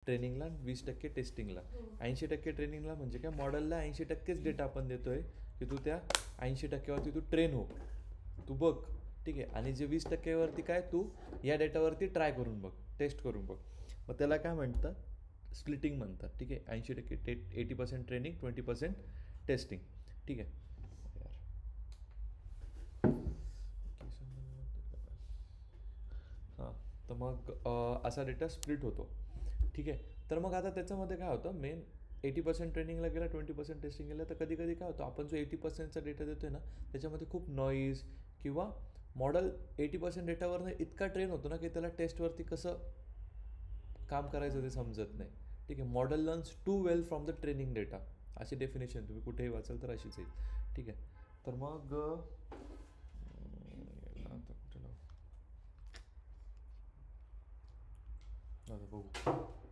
ट्रेनिंगला 20% टेस्टिंगला. 80% ट्रेनिंगला म्हणजे काय, मॉडेलला 80%च डेटा आपण देतोय की तू त्या 80%वरती तू ट्रेन हो, तू बघ. ठीक आहे. आणि जे 20%वरती काय, तू या डेटावरती ट्राय करून बघ, टेस्ट करून बघ. मग त्याला काय म्हणतात, स्प्लिटिंग म्हणतात. ठीक आहे. 80% 80% ट्रेनिंग, 20% टेस्टिंग. ठीक आहे. हां, तर मग असा डेटा स्प्लिट होतो. ठीक आहे. तर मग आता त्याच्यामध्ये काय होतं, मेन 80% ट्रेनिंगला गेला, 20% टेस्टिंग गेलं, तर कधी कधी काय होतं, आपण जो 80%चा डेटा देतो आहे ना, त्याच्यामध्ये खूप नॉईज किंवा मॉडेल 80% डेटावरनं इतका ट्रेन होतो ना की त्याला टेस्टवरती कसं काम करायचं ते समजत नाही. ठीक आहे. Model learns too well from the training data, अशी डेफिनेशन तुम्ही कुठेही वाचाल तर अशीच येईल. ठीक आहे. तर मग आता कुठे लावू? आता बघू.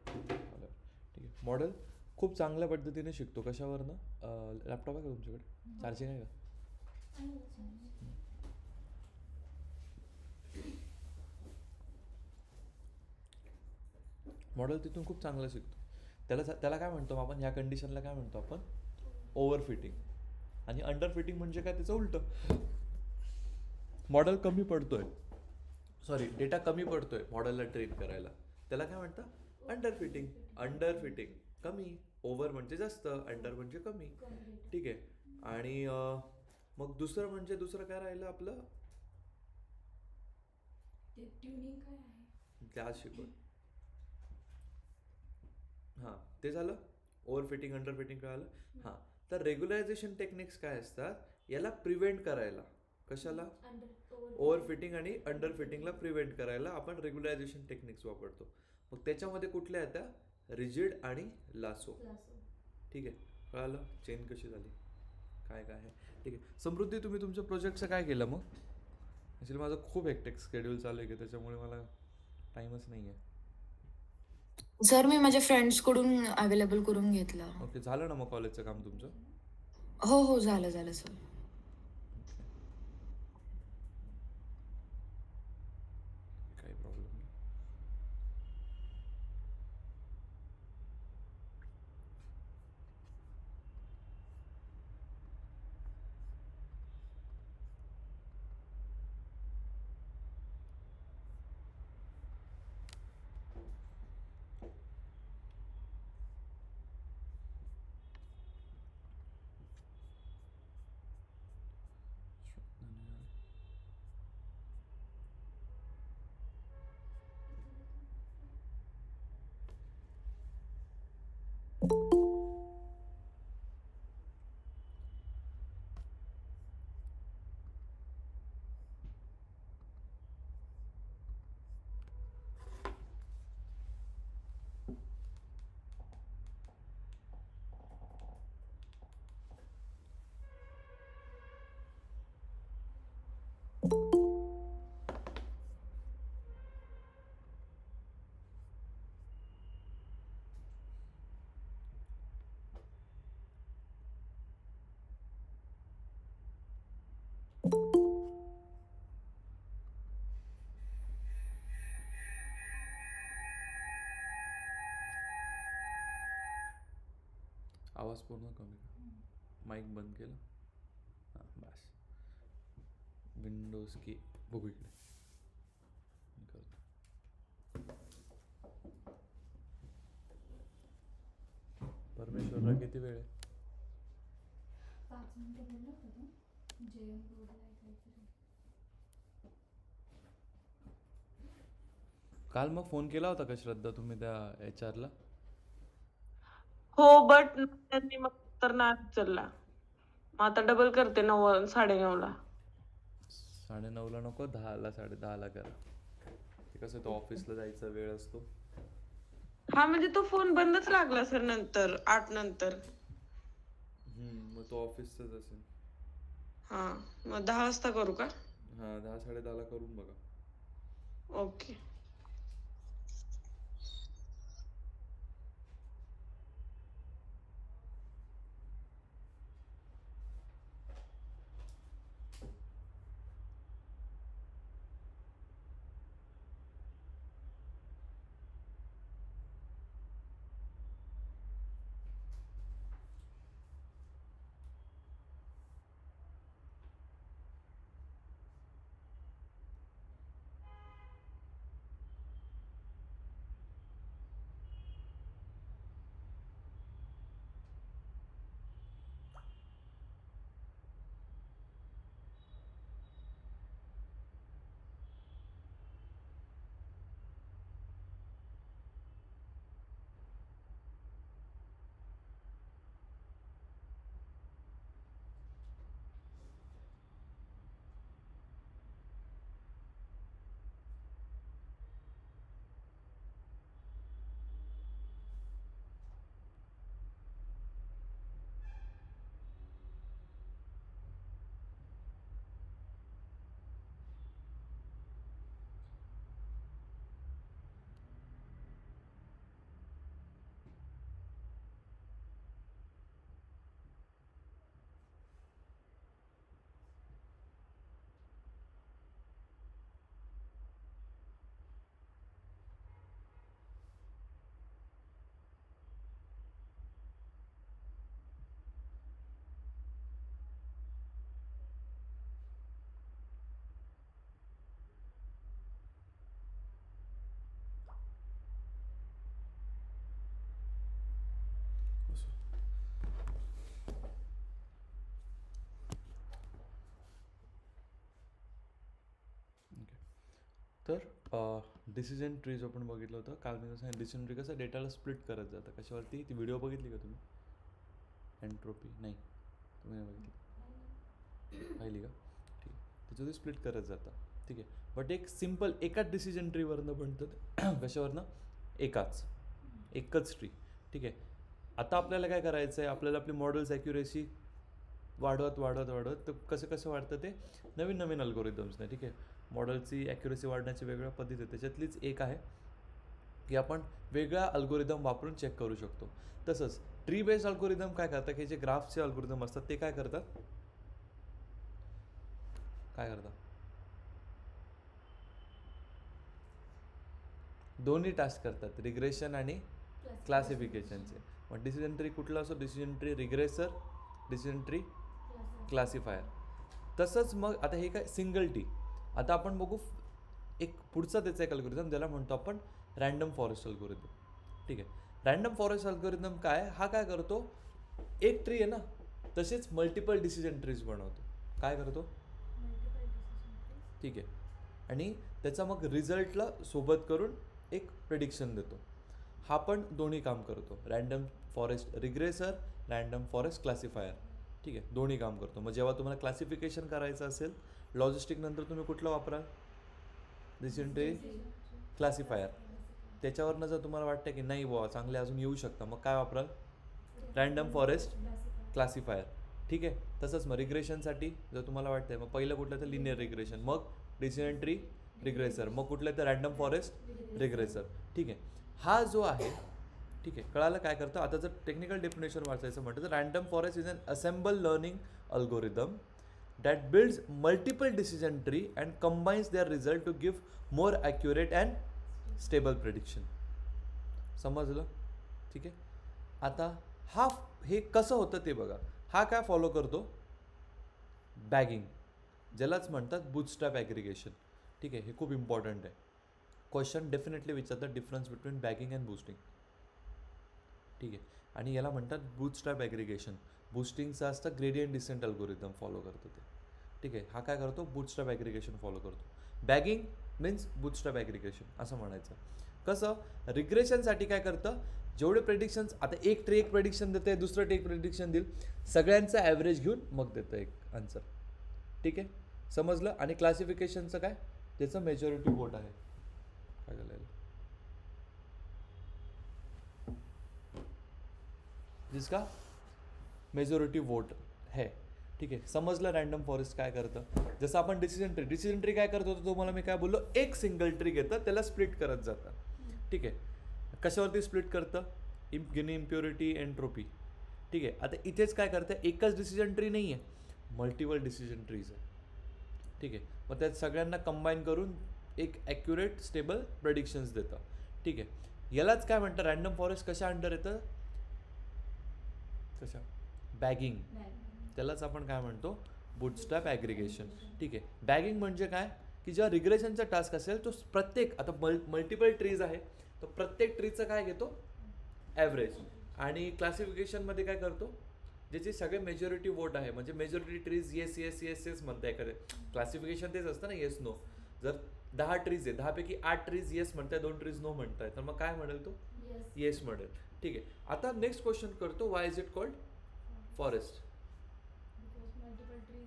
आलं. ठीक आहे. मॉडेल खूप चांगल्या पद्धतीने शिकतो. कशावरनं? लॅपटॉप आहे का तुमच्याकडे? चार्जिंग आहे का? मॉडेल तिथून खूप चांगलं शिकतो. त्याला काय म्हणतो आपण, ह्या कंडिशनला काय म्हणतो आपण, ओव्हर फिटिंग. आणि अंडर फिटिंग म्हणजे काय, त्याचं उलटं. मॉडेल कमी पडतोय, सॉरी डेटा कमी पडतोय मॉडेलला ट्रेन करायला, त्याला काय म्हणतं, अंडर फिटिंग. अंडर फिटिंग कमी, ओव्हर म्हणजे जास्त, अंडर म्हणजे कमी. ठीक आहे. आणि मग दुसरं काय राहिलं आपलं, ते आज शिकवत. हां, ते झालं. ओव्हर फिटिंग, अंडर फिटिंग कळालं. हां, तर रेग्युलायझेशन टेक्निक्स काय असतात, याला प्रिव्हेंट करायला. कशाला? ओव्हर फिटिंग आणि अंडर फिटिंगला प्रिव्हेंट करायला आपण रेग्युलायझेशन टेक्निक्स वापरतो. मग त्याच्यामध्ये कुठल्या येतात, रिजिड आणि लासो. ठीक आहे. कळालं चेन कशी झाली, काय काय आहे. ठीक आहे. समृद्धी, तुम्ही तुमच्या प्रोजेक्टचं काय केलं मग? ॲक्च्युली माझं खूप हेक्टिक शेड्यूल चालू आहे की त्याच्यामुळे मला टाईमच नाही आहे. सर मी माझ्या फ्रेंड्सकडून अवेलेबल करून घेतला. ओके. झालं ना मग कॉलेजचं काम तुमचं? हो हो, झालं झालं सर. ओके. काही प्रॉब्लेम नाही. आवाज पूर्ण कमी कर, माईक बंद केलं. हां बस. विंडोज की बघू इकडे करतो. परमेश्वरला किती वेळ आहे? काल मग फोन केला होता का श्रद्धा तुम्ही त्या HR ला? हो, बट त्यांनी मग तर नाही उचलला. मग आता डबल करते 9 9:30ला. 9:30ला नको, 10ला 10:30ला करा. ते कसं, तो ऑफिसला जायचा वेळ असतो. हा म्हणजे तो फोन बंदच लागला सर नंतर 8 नंतर. मग तो ऑफिसचाच असेल. हा, मग 10 वाजता करू का? हां, 10 10:30ला करून बघा. ओके. तर डिसिजन ट्रीज आपण बघितलं होतं काल. मी सांगितलं डिसिजन ट्री कसं डेटाला स्प्लिट करत जातं. कशावरती? ती व्हिडिओ बघितली का तुम्ही? एन्ट्रोपी नाही, तुम्ही नाही बघितली? पाहिली का? ठीक आहे. त्याच्यावरती स्प्लिट करत जातं. ठीक आहे. बट एक सिम्पल एकाच डिसिजन ट्रीवरनं बनतं. कशावरनं? एकच ट्री. ठीक आहे. आता आपल्याला काय करायचं आहे? आपल्याला आपली मॉडेल्स ॲक्युरेसी वाढवत तर कसं वाढतं ते नवीन अल्गोरिदम्सने. ठीक आहे. मॉडेलची ॲक्युरेसी वाढण्याची वेगवेगळ्या पद्धती आहेत. त्याच्यातलीच एक आहे की आपण वेगळा अल्गोरिदम वापरून चेक करू शकतो. तसंच ट्री बेस्ड अल्गोरिदम काय करतात की जे ग्राफचे अल्गोरिदम असतात ते काय करतात? दोन्ही टास्क करतात, रिग्रेशन आणि क्लासिफिकेशनचे. मग डिसिजन ट्री कुठला असो? Decision tree regressor, decision tree classifier. तसंच मग आता हे काय सिंगल टी. आता आपण बघू एक पुढचा त्याचा एक अल्गोरिदम ज्याला म्हणतो आपण रँडम फॉरेस्ट अल्गोरिदम. ठीक आहे. रँडम फॉरेस्ट अल्गोरिदम हा काय करतो? एक ट्री आहे ना, तसेच मल्टिपल डिसिजन ट्रीज बनवतो. काय करतो? ठीक आहे. आणि त्याचा मग रिझल्टला सोबत करून एक प्रेडिक्शन देतो. हा पण दोन्ही काम करतो. Random forest regressor, random forest classifier. ठीक आहे. दोन्ही काम करतो. मग जेव्हा तुम्हाला क्लासिफिकेशन करायचं असेल लॉजिस्टिक नंतर तुम्ही कुठलं वापराल? Decision tree classifier. त्याच्यावरनं जर तुम्हाला वाटतं की नाही बुवा चांगले अजून येऊ शकतं, मग काय वापराल? Random forest classifier. ठीक आहे. तसंच मग रिग्रेशनसाठी जर तुम्हाला वाटतंय मग पहिलं कुठलं तर लिनियर रिग्रेशन, मग डिसिजन ट्री रिग्रेसर, मग कुठलं तर रँडम फॉरेस्ट रिग्रेसर. ठीक आहे. हा जो आहे, ठीक आहे, कळालं काय करतं? आता जर टेक्निकल डेफिनेशन वाचायचं म्हटलं तर random forest is an ensemble learning algorithm that builds multiple decision tree and combines their result to give more accurate and stable prediction. समजलं? ठीक आहे. आता हे कसं होतं ते बघा. हा काय फॉलो करतो? बॅगिंग, ज्यालाच म्हणतात बूटस्ट्रॅप ॲग्रिगेशन. ठीक आहे. हे खूप इम्पॉर्टंट आहे. क्वेश्चन डेफिनेटली विचारतात difference between bagging and boosting. ठीक आहे. आणि याला म्हणतात बूटस्ट्रॅप ॲग्रिगेशन. बूस्टिंगचं असतं ग्रेडियंट डिसेंट अल्गोरिदम फॉलो करतो ते. ठीक आहे. हा काय करतो? बूटस्ट्रॅप ॲग्रिगेशन फॉलो करतो. बॅगिंग मीन्स बूटस्ट्रॅप ॲग्रिगेशन असं म्हणायचं. कसं? रिग्रेशनसाठी काय करतं? जेवढे प्रेडिक्शन्स, आता एक ट्री एक प्रेडिक्शन देते, दुसरं ट्री एक प्रेडिक्शन देईल, सगळ्यांचा ॲव्हरेज घेऊन मग देतं एक आन्सर. ठीक आहे. समजलं? आणि क्लासिफिकेशनचं काय? त्याचं मेजॉरिटी वोट आहे. काय झालं? जिसका मेजॉरिटी वोट है. ठीक आहे. समजलं रँडम फॉरेस्ट काय करतं? जसं आपण डिसिजन ट्री काय करत होतो तुम्हाला मी काय बोललो? एक सिंगल ट्री घेतं, त्याला स्प्लिट करत जातं. ठीक आहे. कशावरती स्प्लिट करतं? Guinea impurity, entropy. ठीक आहे. आता इथेच काय करतं? एकच डिसिजन ट्री नाही आहे, मल्टिपल डिसिजन ट्रीज आहे. ठीक आहे. मग त्यात सगळ्यांना कंबाईन करून एक ॲक्युरेट स्टेबल प्रेडिक्शन्स देतं. ठीक आहे. यालाच काय म्हणतं? रँडम फॉरेस्ट कशा अंडर येतं? कशा? बॅगिंग. त्यालाच आपण काय म्हणतो? बूटस्ट्रॅप ॲग्रिगेशन. ठीक आहे. बॅगिंग म्हणजे काय? की जेव्हा रिग्रेशनचा टास्क असेल तो प्रत्येक, आता मल्टिपल ट्रीज आहे तर प्रत्येक ट्रीचं काय घेतो? ॲव्हरेज. आणि क्लासिफिकेशनमध्ये काय करतो? ज्याचे सगळे मेजॉरिटी वोट आहे, म्हणजे majority trees yes yes yes yes म्हणताय. एखादे क्लासिफिकेशन तेच असतं ना, येस नो. जर 10 ट्रीज आहे, 10 पैकी 8 ट्रीज येस म्हणताय, 2 ट्रीज नो म्हणताय, तर मग काय म्हणेल तो? येस म्हणेल. ठीक आहे. आता नेक्स्ट क्वेश्चन करतो, Y is it called forest?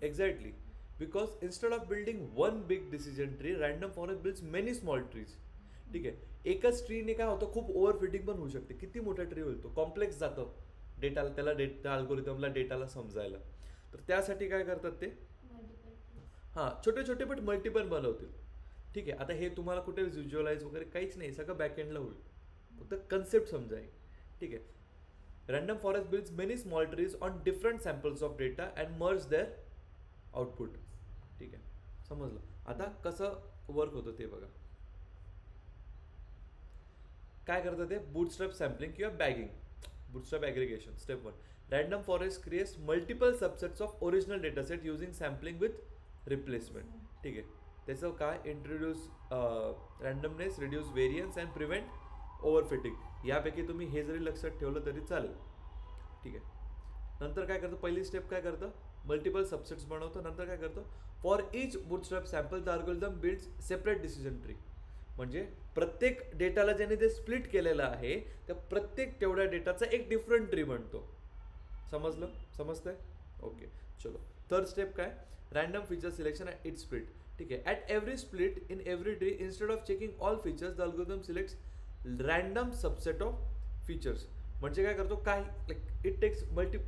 Exactly. Because instead of building one big decision tree, random forest builds many small trees. ठीक आहे. एकच ट्रीने काय होतं? खूप ओव्हरफिटिंग पण होऊ शकते. किती मोठा ट्री होईल तो? कॉम्प्लेक्स जातं डेटाला, त्या अल्गोरिदमला डेटाला समजायला. तर त्यासाठी काय करतात ते? छोटे छोटे बट मल्टिपल बनवतील. ठीक आहे. आता हे तुम्हाला कुठे व्हिज्युअलाइज वगैरे काहीच नाही, सगळं बॅकएंडला होईल, फक्त कन्सेप्ट समजाय. ठीक आहे. Random forest builds many small trees on different samples of data and merge their output. ठीक आहे. समजलं? आता कसं वर्क होतं ते बघा. काय करतं ते? बूटस्ट्रॅप सॅम्पलिंग किंवा bagging, bootstrap aggregation. Step 1, random forest creates multiple subsets of original dataset using sampling with replacement. ठीक आहे. त्याचं काय? Introduce randomness, reduce variance and prevent overfitting. यापैकी तुम्ही हे जरी लक्षात ठेवलं तरी चालेल. ठीक आहे. नंतर काय करतं? पहिली स्टेप काय करतं? मल्टिपल सबसेट्स बनवतं. नंतर काय करतं? For each bootstrap sample the algorithm builds separate decision tree. म्हणजे प्रत्येक डेटाला ज्याने ते स्प्लिट केलेलं आहे त्या प्रत्येक तेवढ्या डेटाचा एक डिफरंट ट्री बनतो. समजलं? समजतंय? ओके. चलो थर्ड स्टेप काय? Random feature selection at it split. ठीक आहे. At every split in every tree instead of checking all features the algorithm selects random subset of features. म्हणजे काय करतो, काही लाईक इट टेक्स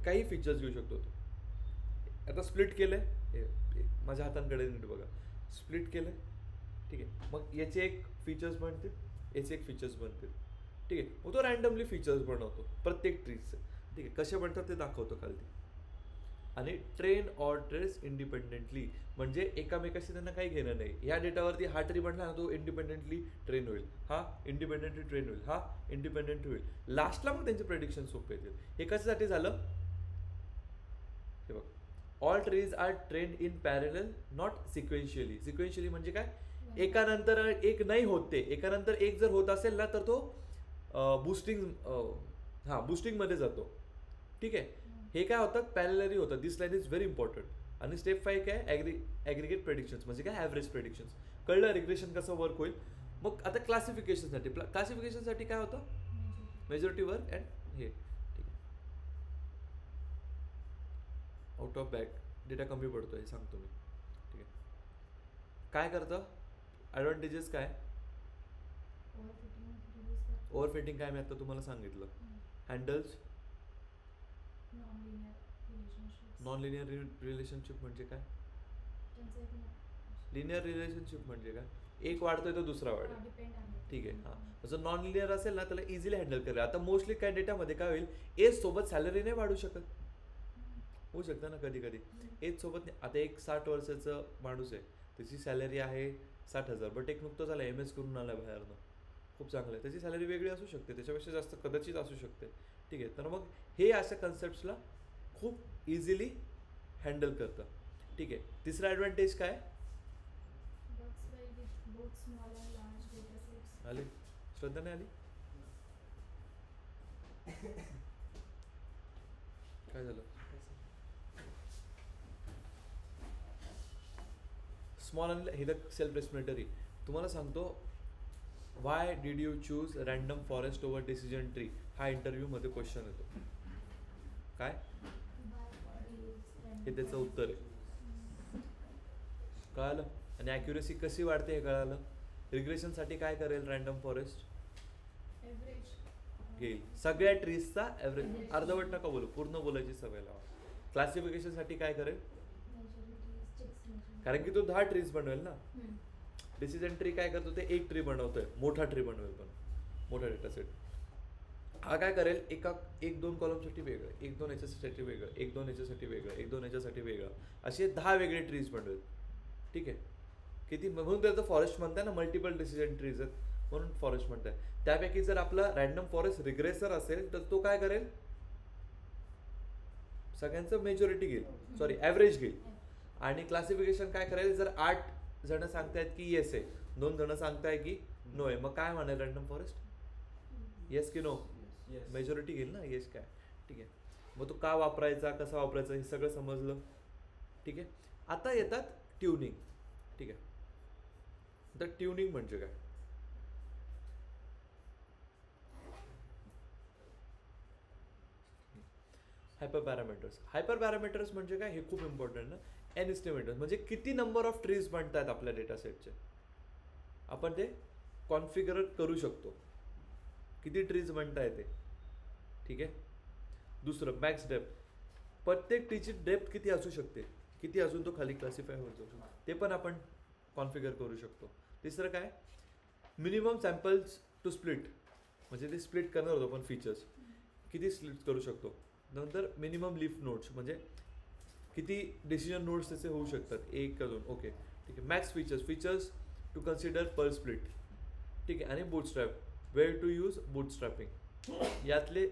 काही फीचर्स घेऊ शकतो तो. आता स्प्लिट केलंय, माझ्या हातांकडे नीट बघा, स्प्लिट केलंय. ठीक आहे. मग याचे एक फीचर्स बनतील, याचे एक फीचर्स बनतील. ठीक आहे. मग तो रॅन्डमली फीचर्स बनवतो प्रत्येक ट्रीजचे. ठीक आहे. कसे बनतात ते दाखवतो खाली. आणि ट्रेन ऑर ट्रेस इंडिपेंडेंटली, म्हणजे एकामेकाशी त्यांना काही घेणं नाही. ह्या डेटावरती हा ट्री बनला ना, तो इंडिपेंडेंटली ट्रेन होईल, हा इंडिपेंडेंटली ट्रेन होईल, हा इंडिपेंडेंट होईल. लास्टला मग त्यांचे प्रेडिक्शन सोपे येतील. हे कशासाठी झालं? हे बघ, all trees are train in parallel not sequentially. Sequentially म्हणजे काय? एकानंतर एक नाही होत ते. एकानंतर एक जर होत असेल ना तर तो बुस्टिंगमध्ये जातो. ठीक आहे. हे काय होतात? पॅरलरी होतात. दिस लाईन इज व्हेरी इम्पॉर्टंट. आणि स्टेप 5 काय? ॲग्रिगेट प्रेडिक्शन्स, म्हणजे काय? Average predictions. कळलं रिग्रेशन कसं वर्क होईल? मग आता क्लासिफिकेशनसाठी काय होतं? मेजॉरिटी वर्क अँड हे. ठीक आहे. आउट ऑफ बॅग डेटा कमी पडतो हे सांगतो मी. ठीक आहे. काय करतं? ॲडव्हान्टेजेस काय? ओव्हरफिटिंग काय मी आता तुम्हाला सांगितलं. हँडल्स नॉन लिनियर रिलेशनशिप म्हणजे काय? लिनियर रिलेशनशिप म्हणजे काय? एक वाढतोय तो दुसरा वाढेल. ठीक आहे. हां, जर नॉन लिनियर असेल ना त्याला इझिली हँडल करेल. आता मोस्टली काय डेटामध्ये काय होईल, एज सोबत सॅलरी नाही वाढू शकत. होऊ शकतं ना कधी कधी एज सोबत नाही. आता एक 60 वर्षाचं माणूस आहे, त्याची सॅलरी आहे 60,000, बट एक नुकतं झालं MS करून आला बाहेरनं, खूप चांगलं आहे, त्याची सॅलरी वेगळी असू शकते, त्याच्यापेक्षा जास्त कदाचित असू शकते. ठीक आहे. तर मग हे अशा कन्सेप्ट्सला खूप इझिली हँडल करतं. ठीक आहे. तिसरा ॲडव्हान्टेज काय? आली श्रद्धा? नाही आली? काय झालं? स्मॉल आणि हे द सेल्फ रेस्पिरेटरी. तुम्हाला सांगतो, why did you choose random forest over decision tree? हा इंटरव्ह्यूमध्ये क्वेश्चन येतो. काय? हे त्याचं उत्तर आहे. कळालं? आणि ॲक्युरेसी कशी वाढते हे कळालं. रिग्रेशनसाठी काय करेल रॅन्डम फॉरेस्ट? घेईल सगळ्या ट्रीजचा ॲव्हरेज. अर्धवट नका बोलू, पूर्ण बोलायची सवय लावा. क्लासिफिकेशनसाठी काय करेल? कारण की तो 10 ट्रीज बनवेल ना. डिसिजन ट्री काय करतो? ते एक ट्री बनवतोय, मोठा ट्री बनवेल, पण मोठा डेटा सेट. हा काय करेल? एक दोन कॉलमसाठी वेगळं, 1-2 याच्यासाठी वेगळं, 1-2 याच्यासाठी वेगळं, 1-2 याच्यासाठी वेगळं, असे 10 वेगळे ट्रीज बनवेल. ठीक आहे. किती? म्हणून त्याचं फॉरेस्ट म्हणताय ना, मल्टिपल डिसिजन ट्रीज आहेत म्हणून फॉरेस्ट म्हणताय. त्यापैकी जर आपला रॅन्डम फॉरेस्ट रिग्रेसर असेल तर तो काय करेल? सगळ्यांचं मेजॉरिटी घेईल, सॉरी ॲव्हरेज घेईल. आणि क्लासिफिकेशन काय करेल? जर 8 जण सांगतायत की येस आहे, 2 जण सांगताय की नो आहे, मग काय म्हणाल रॅन्डम फॉरेस्ट? येस की नो? मेजॉरिटी घेईल ना, येस काय. ठीक आहे. मग तो का वापरायचा, कसा वापरायचा, हे सगळं समजलं. ठीक आहे. आता येतात ट्युनिंग. ठीक आहे. तर ट्युनिंग म्हणजे काय? हायपर पॅरामीटर्स म्हणजे काय? हे खूप इम्पॉर्टंट ना. एन एस्टिमेटर्स म्हणजे किती नंबर ऑफ ट्रीज बनतात आपल्या डेटा सेटचे, आपण ते कॉन्फिगर करू शकतो, किती ट्रीज बनता येते. ठीक आहे. दुसरं मॅक्स डेप्थ. प्रत्येक ट्रीची डेप्थ किती असू शकते, किती अजून तो खाली क्लासिफाय होऊ शकतो, ते पण आपण कॉन्फिगर करू शकतो. तिसरं काय? मिनिमम सॅम्पल्स टू स्प्लिट, म्हणजे ते स्प्लिट करणार होतो आपण फीचर्स, किती स्प्लिट करू शकतो. नंतर मिनिमम लीफ नोट्स, म्हणजे किती डिसिजन नोट्स त्याचे होऊ शकतात, 1 का 2. ओके. ठीक आहे. Max features to consider per split. ठीक आहे. आणि bootstrap, where to use bootstrapping. यातले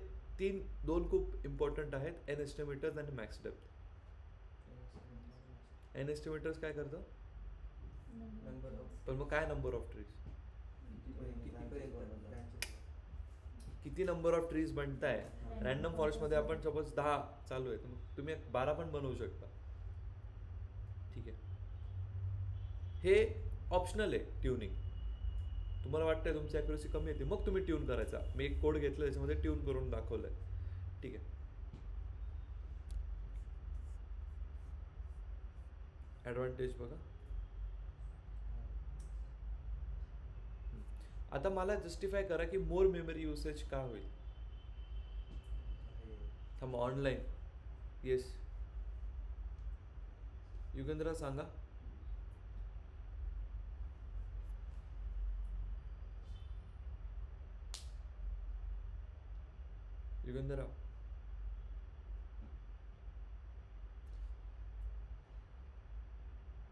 2 खूप इम्पॉर्टंट आहेत, एन एस्टिमेटर्स आणि मॅक्स डेप्थ. एन एस्टिमेटर्स काय करतं? पण मग काय नंबर ऑफ ट्रीज, किती नंबर ऑफ ट्रीज बनताय. रॅन्डम फॉरेस्टमध्ये आपण सपोज 10 चालू आहे, तर मग तुम्ही 12 पण बनवू शकता. ठीक आहे. हे ऑप्शनल आहे ट्युनिंग. तुम्हाला वाटतंय तुमची ॲक्युरेसी कमी येते, मग तुम्ही ट्यून करायचा. मी एक कोड घेतलं त्याच्यामध्ये ट्यून करून दाखवलंय. ठीक आहे. ॲडव्हान्टेज बघा. आता मला जस्टिफाय करा की मोर मेमरी युसेज का होईल. थांबा, ऑनलाईन. येस, युगेंद्र सांगा. Yugendra,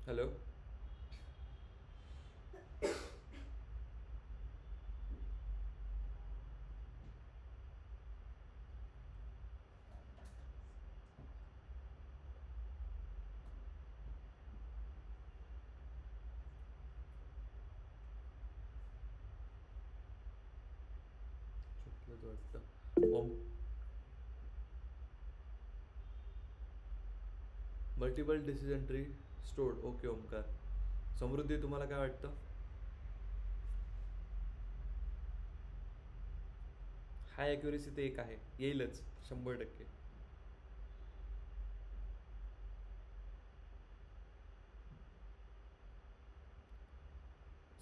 hello. Multiple decision tree stored. Okay Omkar. Samruddhi, तुम्हाला काय वाटतं? हाय ॲक्युरेसी ते एक आहे, येईलच 100%.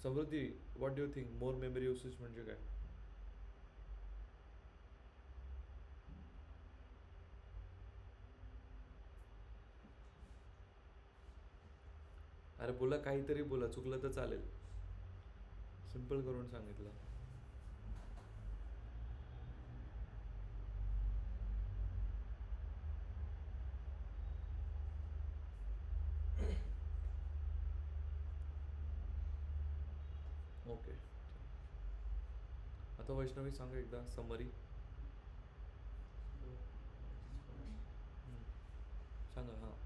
Samruddhi, what do you think more memory usage म्हणजे काय? अरे बोला, काहीतरी बोला, चुकलं तर चालेल. सिम्पल करून सांगितलं. ओके. आता वैष्णवी सांगा एकदा समरी. सांगा. हां.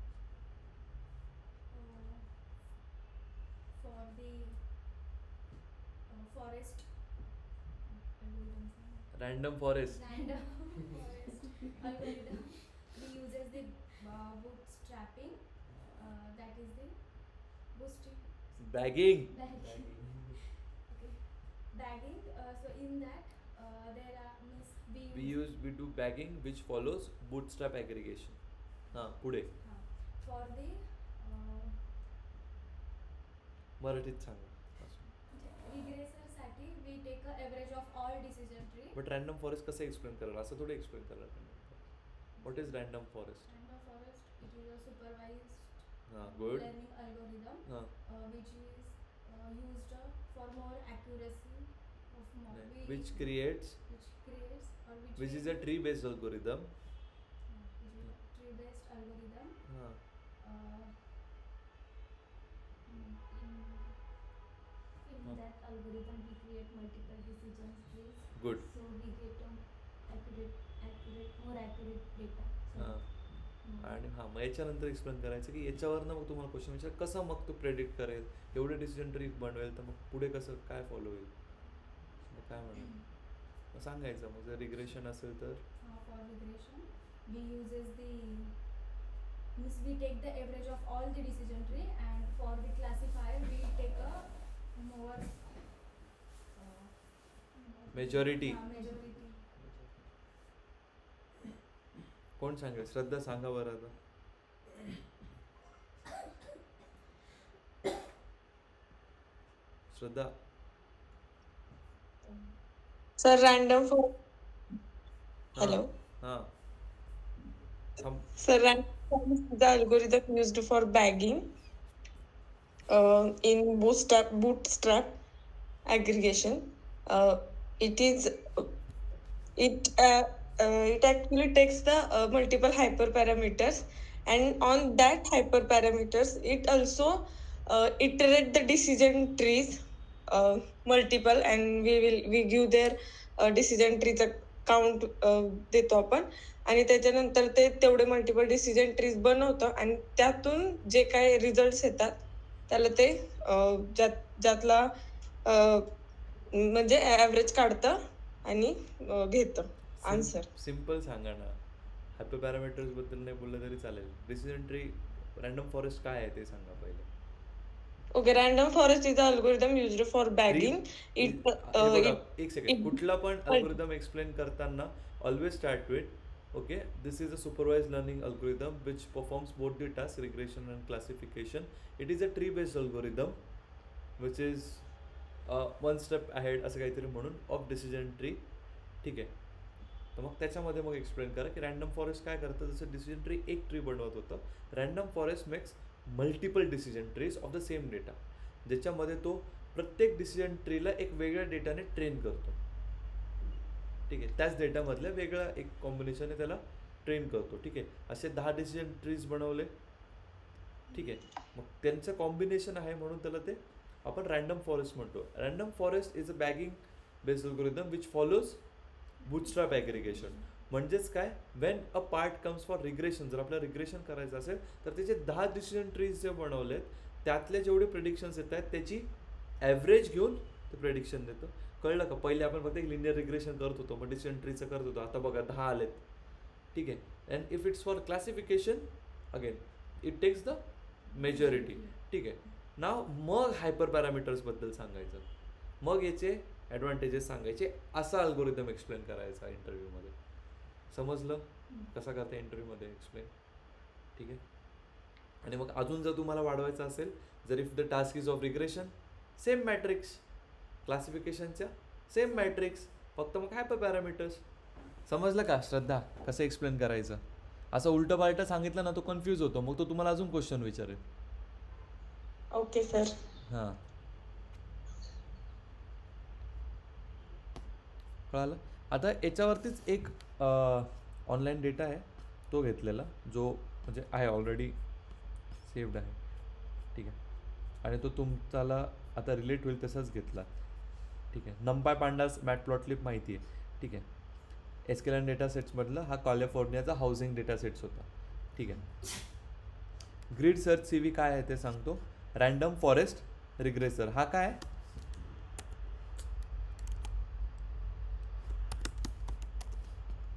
For the forest random forest. random forest algorithm, we uses the bootstrapping, that is the boosting bagging. bagging. Okay, bagging. So in that there are means we do bagging which follows bootstrap aggregation. हां, पुढे for the मराठीत सांगा. regressor साठी we take a average of all decision tree. But random forest कसं explain कराल? असं थोडं explain कराल. What is random forest? Random forest, it is a supervised हां, गुड. learning algorithm हां, which is used for more accuracy of more which creates which creates or which is a tree based algorithm. which is a tree based algorithm. हां, In that algorithm we create multiple decision trees, good. so we get more accurate data. हां. आणि हां, मग याच्यानंतर explain करायचं की याच्यावरनं मग तुम्हाला क्वेश्चन विचार कसा मग तो प्रेडिक्ट करेल, एवढे डिसिजन ट्री बनवेल तर मग पुढे कसं काय फॉलो होईल, मग काय म्हणेल, मग सांगायचं. मग जर रिग्रेशन असेल तर For regression we uses the means we take the average of all the decision tree, and for the classifier we take a more majority. majority. कोण सांगेल? श्रद्धा सांगा बरं आता. श्रद्धा. सर रॅन्डम फॉर हां, हॅलो हां. थांब. Sir random the algorithm used for bagging in bootstrap aggregation. It is it actually takes the multiple hyperparameters, and on that hyperparameters it also iterate the decision trees multiple, and we give their decision trees count देतो आपण, आणि त्याच्यानंतर ते तेवढे multiple decision trees बनवतं, आणि त्यातून जे काही रिझल्ट्स येतात त्याला ते ज्यातला म्हणजे ॲव्हरेज काढतं आणि घेतं आन्सर. सिम्पल सांगा ना. हायपर पॅरामीटर्स बद्दल नाही बोललं तरी चालेल. डिसिजन ट्री रँडम फॉरेस्ट काय आहे ते सांगा पहिले. Okay, random forest is the algorithm used for bagging. It हे बघा it एक सेकंड, it कुठला पण अल्गोरिदम एक्सप्लेन करताना always start with okay this is a supervise learning algorithm which performs both the task regression and classification. It is a tree based algorithm which is one step ahead असं काहीतरी म्हणून of decision tree. ठीक आहे, तर मग त्याच्यामध्ये मग explain करा की रॅन्डम फॉरेस्ट काय करतं. जसं डिसिजन ट्री एक ट्री बनवत होतं, random forest makes multiple decision trees of the same data, ज्याच्यामध्ये तो प्रत्येक डिसिजन ट्रीला एक वेगळ्या डेटाने ट्रेन करतो. ठीक आहे, त्याच डेटामधल्या वेगळा एक कॉम्बिनेशनने त्याला ट्रेन करतो. ठीक आहे, असे 10 डिसिजन ट्रीज बनवले. ठीक आहे, मग त्यांचं कॉम्बिनेशन आहे म्हणून त्याला ते आपण रॅन्डम फॉरेस्ट म्हणतो. Random forest is a bagging based algorithm which follows bootstrap aggregation. म्हणजेच काय, when a part comes for regression, जर आपल्याला रिग्रेशन करायचं असेल तर त्याचे 10 डिसिजन ट्रीज जे बनवलेत त्यातले जेवढे प्रेडिक्शन्स येत आहेत त्याची ॲव्हरेज घेऊन ते प्रेडिक्शन देतं. कळलं का? पहिले आपण फक्त एक लिनियर रिग्रेशन करत होतो, मग डिसिजन ट्रीचं करत होतो, आता बघा 10 आलेत. ठीक आहे, and if it's for classification again it takes the majority. ठीक आहे, नाव मग हायपर पॅरामीटर्सबद्दल सांगायचं, मग याचे ॲडव्हान्टेजेस सांगायचे, असा अल्गोरिदम एक्सप्लेन करायचा इंटरव्ह्यूमध्ये. समजलं कसा करता इंटरव्ह्यूमध्ये एक्सप्लेन? ठीक आहे, आणि मग अजून जर तुम्हाला वाढवायचं असेल, जर if the task is of regression same metrics, क्लासिफिकेशनच्या सेम मॅट्रिक्स, फक्त मग हायपर पॅरामीटर्स. समजलं का श्रद्धा कसं एक्सप्लेन करायचं? असं उलटं पालटं सांगितलं ना तो कन्फ्यूज होतो, मग तो तुम्हाला अजून क्वेश्चन विचारेल. okay, sir. हां, कळालं? आता याच्यावरतीच एक ऑनलाईन डेटा आहे तो घेतलेला, जो म्हणजे आहे ऑलरेडी सेव्ड आहे. ठीक आहे, आणि तो तुमच्याला आता रिलेट होईल तसाच घेतला. ठीक आहे, नंपाय पांडास मॅटप्लॉटलिप माहिती आहे. ठीक आहे, एसकेलॅन डेटा सेट्समधलं हा कॅलिफोर्नियाचा हाऊसिंग डेटा सेट्स होता. ठीक आहे, ग्रीड सर्च सी व्ही काय आहे ते सांगतो. रॅन्डम फॉरेस्ट रिग्रेसर हा काय आहे?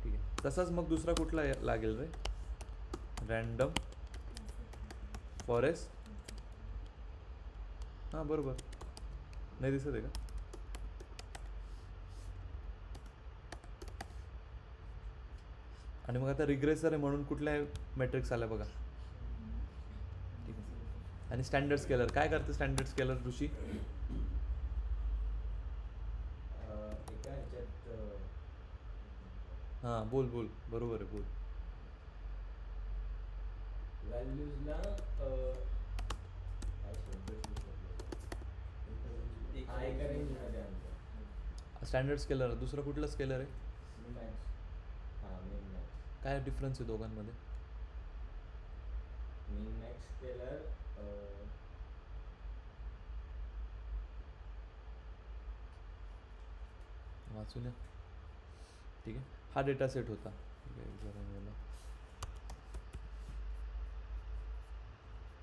ठीक आहे, तसाच मग दुसरा कुठला लागेल रे? Random forest. हां बरोबर, नाही दिसत आहे का? आणि मग आता रिग्रेसर आहे म्हणून कुठल्या मॅट्रिक्स आल्या बघा. ठीक आहे, आणि स्टँडर्ड स्केलर काय करतं? स्टँडर्ड स्केलर ऋषी हां बोल बोल, बरोबर आहे, बोल. व्हॅल्यूजला एका रेंजमध्ये आणतो. स्टँडर्ड स्केलर, दुसरा कुठला स्केलर आहे? मॅक्स. हां, मिन मॅक्स. काय डिफरन्स आहे दोघांमध्ये? मिन मॅक्स स्केलर वाचू द्या. ठीक आहे, हा डेटा सेट होता. ठीक आहे, जरा वेळेला.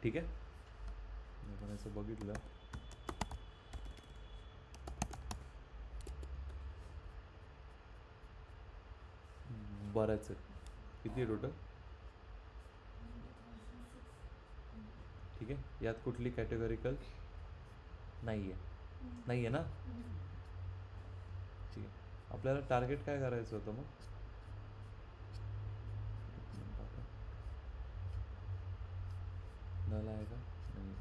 ठीक आहे, आपण असं बघितलं. बऱ्याच आहेत. किती आहे टोटल? ठीक आहे, यात कुठली कॅटेगोरिकल नाही आहे? नाही आहे ना? ठीक आहे, आपल्याला टार्गेट काय करायचं होतं मग? नल आहे का? नाही.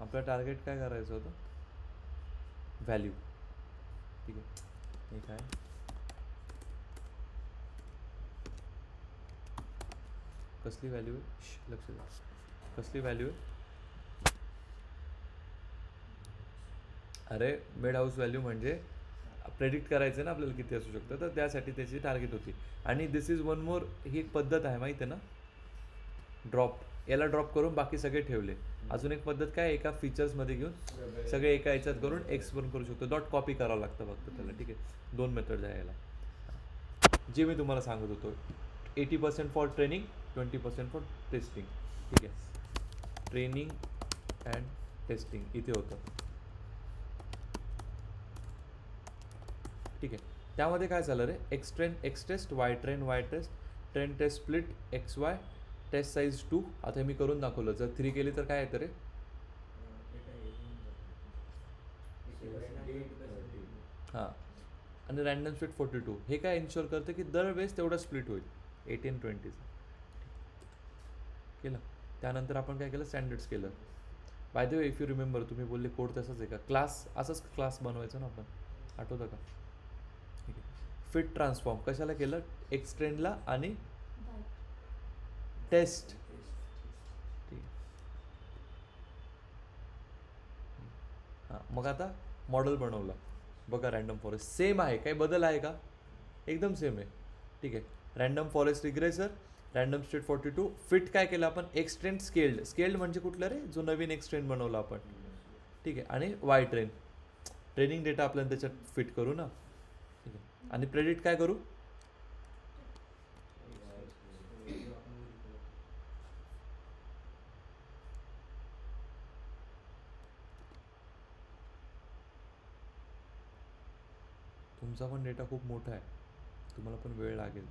आपलं टार्गेट काय करायचं होतं? व्हॅल्यू. ठीक आहे, हे काय? कसली व्हॅल्यू आहे? लक्ष द्या, कसली व्हॅल्यू आहे? अरे मेड हाऊस व्हॅल्यू म्हणजे प्रेडिक्ट करायचं ना आपल्याला किती असू शकतं, तर त्यासाठी त्याची टार्गेट होती. आणि दिस इज वन मोर, ही एक पद्धत आहे माहिती आहे ना, ड्रॉप. याला ड्रॉप करून बाकी सगळे ठेवले. अजून एक पद्धत काय, एका फीचर्समध्ये घेऊन सगळे एका याच्यात करून एक्स पण करू शकतो. डॉट कॉपी करावं लागतं फक्त त्याला. ठीक आहे, 2 मेथड आहे याला, जे मी तुम्हाला सांगत होतो. 80% फॉर ट्रेनिंग, 20% फॉर टेस्टिंग. ठीक आहे, ट्रेनिंग अँड टेस्टिंग इथे होतं. ठीक आहे, त्यामध्ये काय झालं रे, X train X test, Y train Y test, train test split X Y, test size 2. आता मी करून दाखवलं, जर 3 केली तर काय येतं रे? हां आणि रॅन्डम स्प्लिट 42 हे काय इन्शुअर करतं की दरवेळेस तेवढं स्प्लिट होईल 18-20चं. केलं. त्यानंतर आपण काय केलं, स्टँडर्ड्स केलं. By the way if you remember, तुम्ही बोलले कोड तसाच आहे का, क्लास असाच क्लास बनवायचं ना आपण, आठवतं का? ठीक आहे. फिट ट्रान्सफॉर्म कशाला केलं, एक्सटेंडला आणि टेस्ट. ठीक आहे. हां मग आता मॉडेल बनवलं बघा, रॅन्डम फॉरेस्ट सेम आहे, काही बदल आहे का? एकदम सेम आहे. ठीक आहे. Random forest regressor, random state 42, fit काय केलं आपण, एक्सटेंड स्केल्ड. स्केल्ड म्हणजे कुठलं रे, जो नवीन एक्सटेंड बनवला आपण. ठीक आहे. आणि वाय ट्रेन, ट्रेनिंग डेटा आपल्याला त्याच्यात फिट करू ना. ठीक आहे. आणि प्रेडिक्ट काय करू, तुमचा पण डेटा खूप मोठा आहे, तुम्हाला पण वेळ लागेल.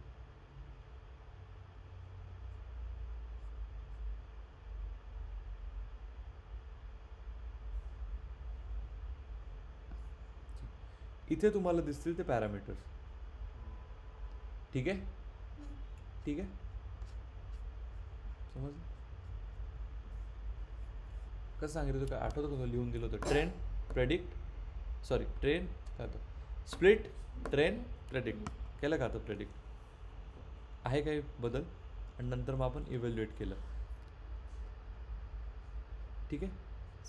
इथे तुम्हाला दिसतील ते पॅरामीटर्स. ठीक आहे. ठीक आहे, समजलं कसं सांगितलं होतं, काय आठवतं का, लिहून दिलं होतं, ट्रेन प्रेडिक्ट, सॉरी ट्रेन काय होतं, स्प्लिट ट्रेन प्रेडिक्ट. केलं का आता प्रेडिक्ट, आहे काही बदल, आणि नंतर मग आपण इव्हॅल्युएट केलं. ठीक आहे,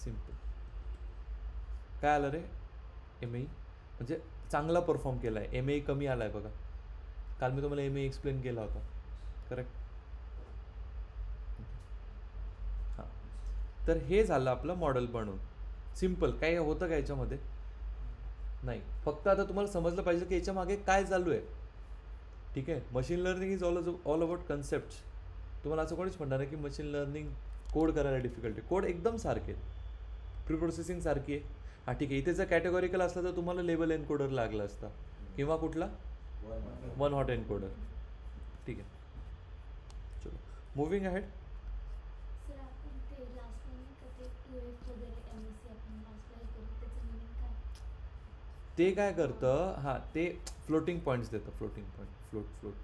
सिम्पल. काय आलं रे, MAE म्हणजे चांगला परफॉर्म केला आहे, MAE कमी आला आहे बघा. काल मी तुम्हाला MAE एक्सप्लेन केला होता, करेक्ट. हां, तर हे झालं आपलं मॉडेल बनवून. सिम्पल. काही होतं का याच्यामध्ये, नाही. फक्त आता तुम्हाला समजलं पाहिजे की याच्या मागे काय चालू आहे. ठीक आहे. Machine learning is all about concept. तुम्हाला असं कोणीच म्हणणार नाही की मशीन लर्निंग कोड करायला डिफिकल्ट आहे. कोड एकदम सारखे, प्री प्रोसेसिंग सारखी आहे. हां ठीक आहे. इथे जर कॅटेगॉरिकल असलं तर तुम्हाला लेबल एन्कोडर लागला असता, किंवा कुठला वन हॉट एन्कोडर. ठीक आहे. चलो मूविंग अहेड. सर आपण ते लास्ट टाइम का ते 2F वगैरे MSc आपण लास्टला करू, त्याचं मीनिंग काय? ते काय करतं, हां ते फ्लोटिंग पॉईंट्स देतं, फ्लोटिंग पॉईंट, फ्लोट.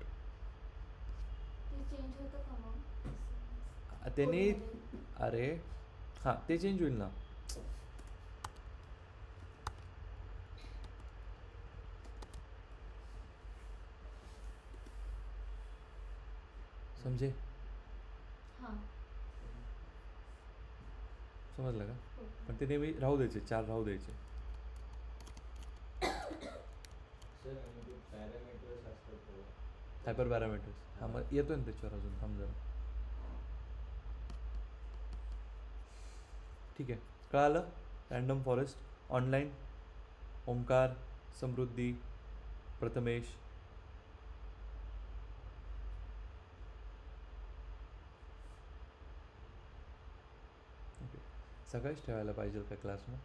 ते चेंज होतं का मग त्याने, कोडमध्ये? अरे हां ते चेंज होईल ना. समजे, हां समजलं का? हो. पण ते नेहमी राहू द्यायचे, 4 राहू द्यायचे. सर आणि ते पॅरामीटर्स असतात तो हायपर पॅरामीटर्स. हां मग येतो ना त्याच्यावर अजून, थांब जरा. ठीक आहे, कळालं. रॅन्डम फॉरेस्ट, ऑनलाईन, ओमकार, समृद्धी, प्रथमेश. ओके, सकाळीच ठेवायला पाहिजे का क्लास मग?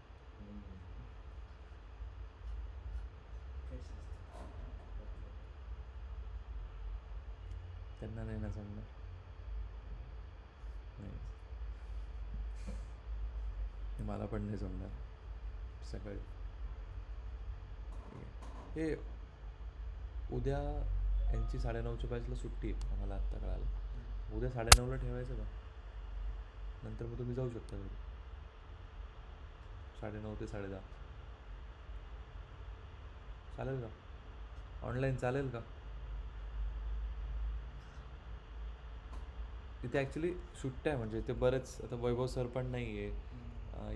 त्यांना नाही ना सांगणार, नाही मला पण नाही जमणार सकाळी. हे उद्या यांची 9:30च्या बॅचला सुट्टी आहे, आम्हाला आत्ता कळालं. उद्या 9:30ला ठेवायचं का, नंतर मग तुम्ही जाऊ शकता घरी. 9:30 ते 10:30 चालेल का? ऑनलाईन चालेल का? तिथे ॲक्च्युली सुट्ट्या आहे, म्हणजे ते बरेच, आता वैभव सर पण नाही आहे,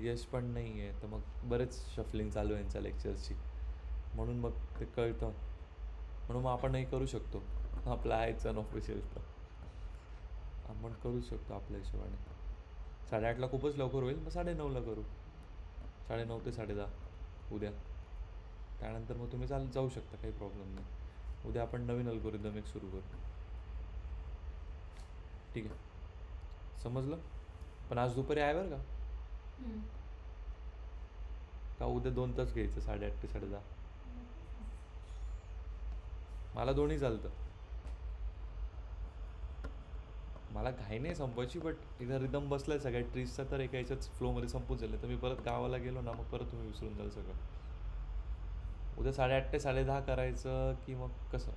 यश पण नाही आहे, तर मग बरेच शफलिंग चालू आहे यांच्या लेक्चर्सची, म्हणून मग ते कळतं. म्हणून मग आपणही करू शकतो, आपलं आहेच अनऑफिशियल, तर आपण करू शकतो आपल्या हिशोबाने. 8:30ला खूपच लवकर होईल, मग 9:30ला करू, 9:30 ते 10:30 उद्या. त्यानंतर मग तुम्ही जाऊ शकता, काही प्रॉब्लेम नाही. उद्या आपण नवीन अल्गोरिदम एक सुरू करू. ठीक आहे, समजलं. पण आज दुपारी आहे बरं का उद्या 2 तास घ्यायचं, 8:30 ते 10:30. मला दोन्ही चालतं, मला घाई नाही संपवायची, बट एकदा रिदम बसलाय सगळ्या ट्रीजचा, तर एका याच्याच फ्लोमध्ये संपून झाले, तर मी परत गावाला गेलो ना, मग परत तुम्ही विसरून जाल सगळं. उद्या 8:30 ते 10:30 करायचं की मग कसं?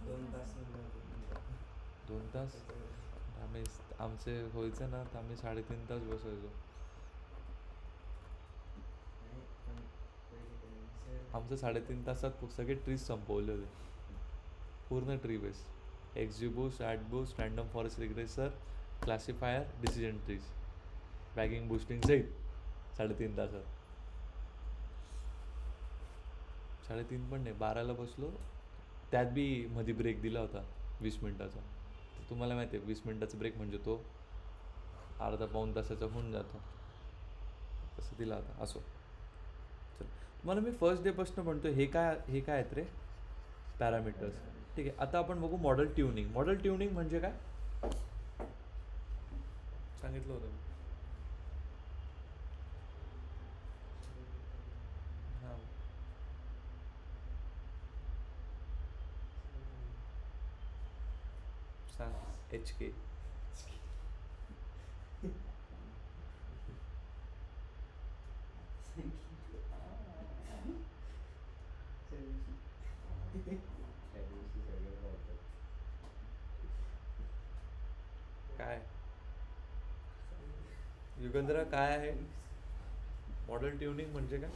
दोन तास निघून जातात. 2 तास? आम्ही आमचे व्हायचं ना तर आम्ही 3.5 तास बसायचो. नाही, पण पहिले काय, सर आमचं 3.5 तासात सगळे ट्रीज संपवले होते. पूर्ण tree base. XGBoost, AdaBoost, random forest regressor, classifier, decision trees, bagging boosting सहित 3.5 तासात. 3.5 पण नाही, 12ला बसलो. त्यात बी मध्ये ब्रेक दिला होता 20 मिनिटाचा. तर तुम्हाला माहिती आहे 20 मिनिटाचा ब्रेक म्हणजे तो अर्धा पाऊण तासाचा होऊन जातो. तसं दिला होता. असो, चल तुम्हाला मी फर्स्ट डेपासून म्हणतो हे काय आहेत रे? पॅरामीटर्स. ठीक आहे, आता आपण बघू मॉडेल ट्युनिंग. मॉडेल ट्युनिंग म्हणजे काय सांगितलं होतं मी. हां, सांग. HK. त्या दिवशी सगळे बोलतात. काय युगंधरा काय आहे मॉडेल ट्युनिंग म्हणजे काय?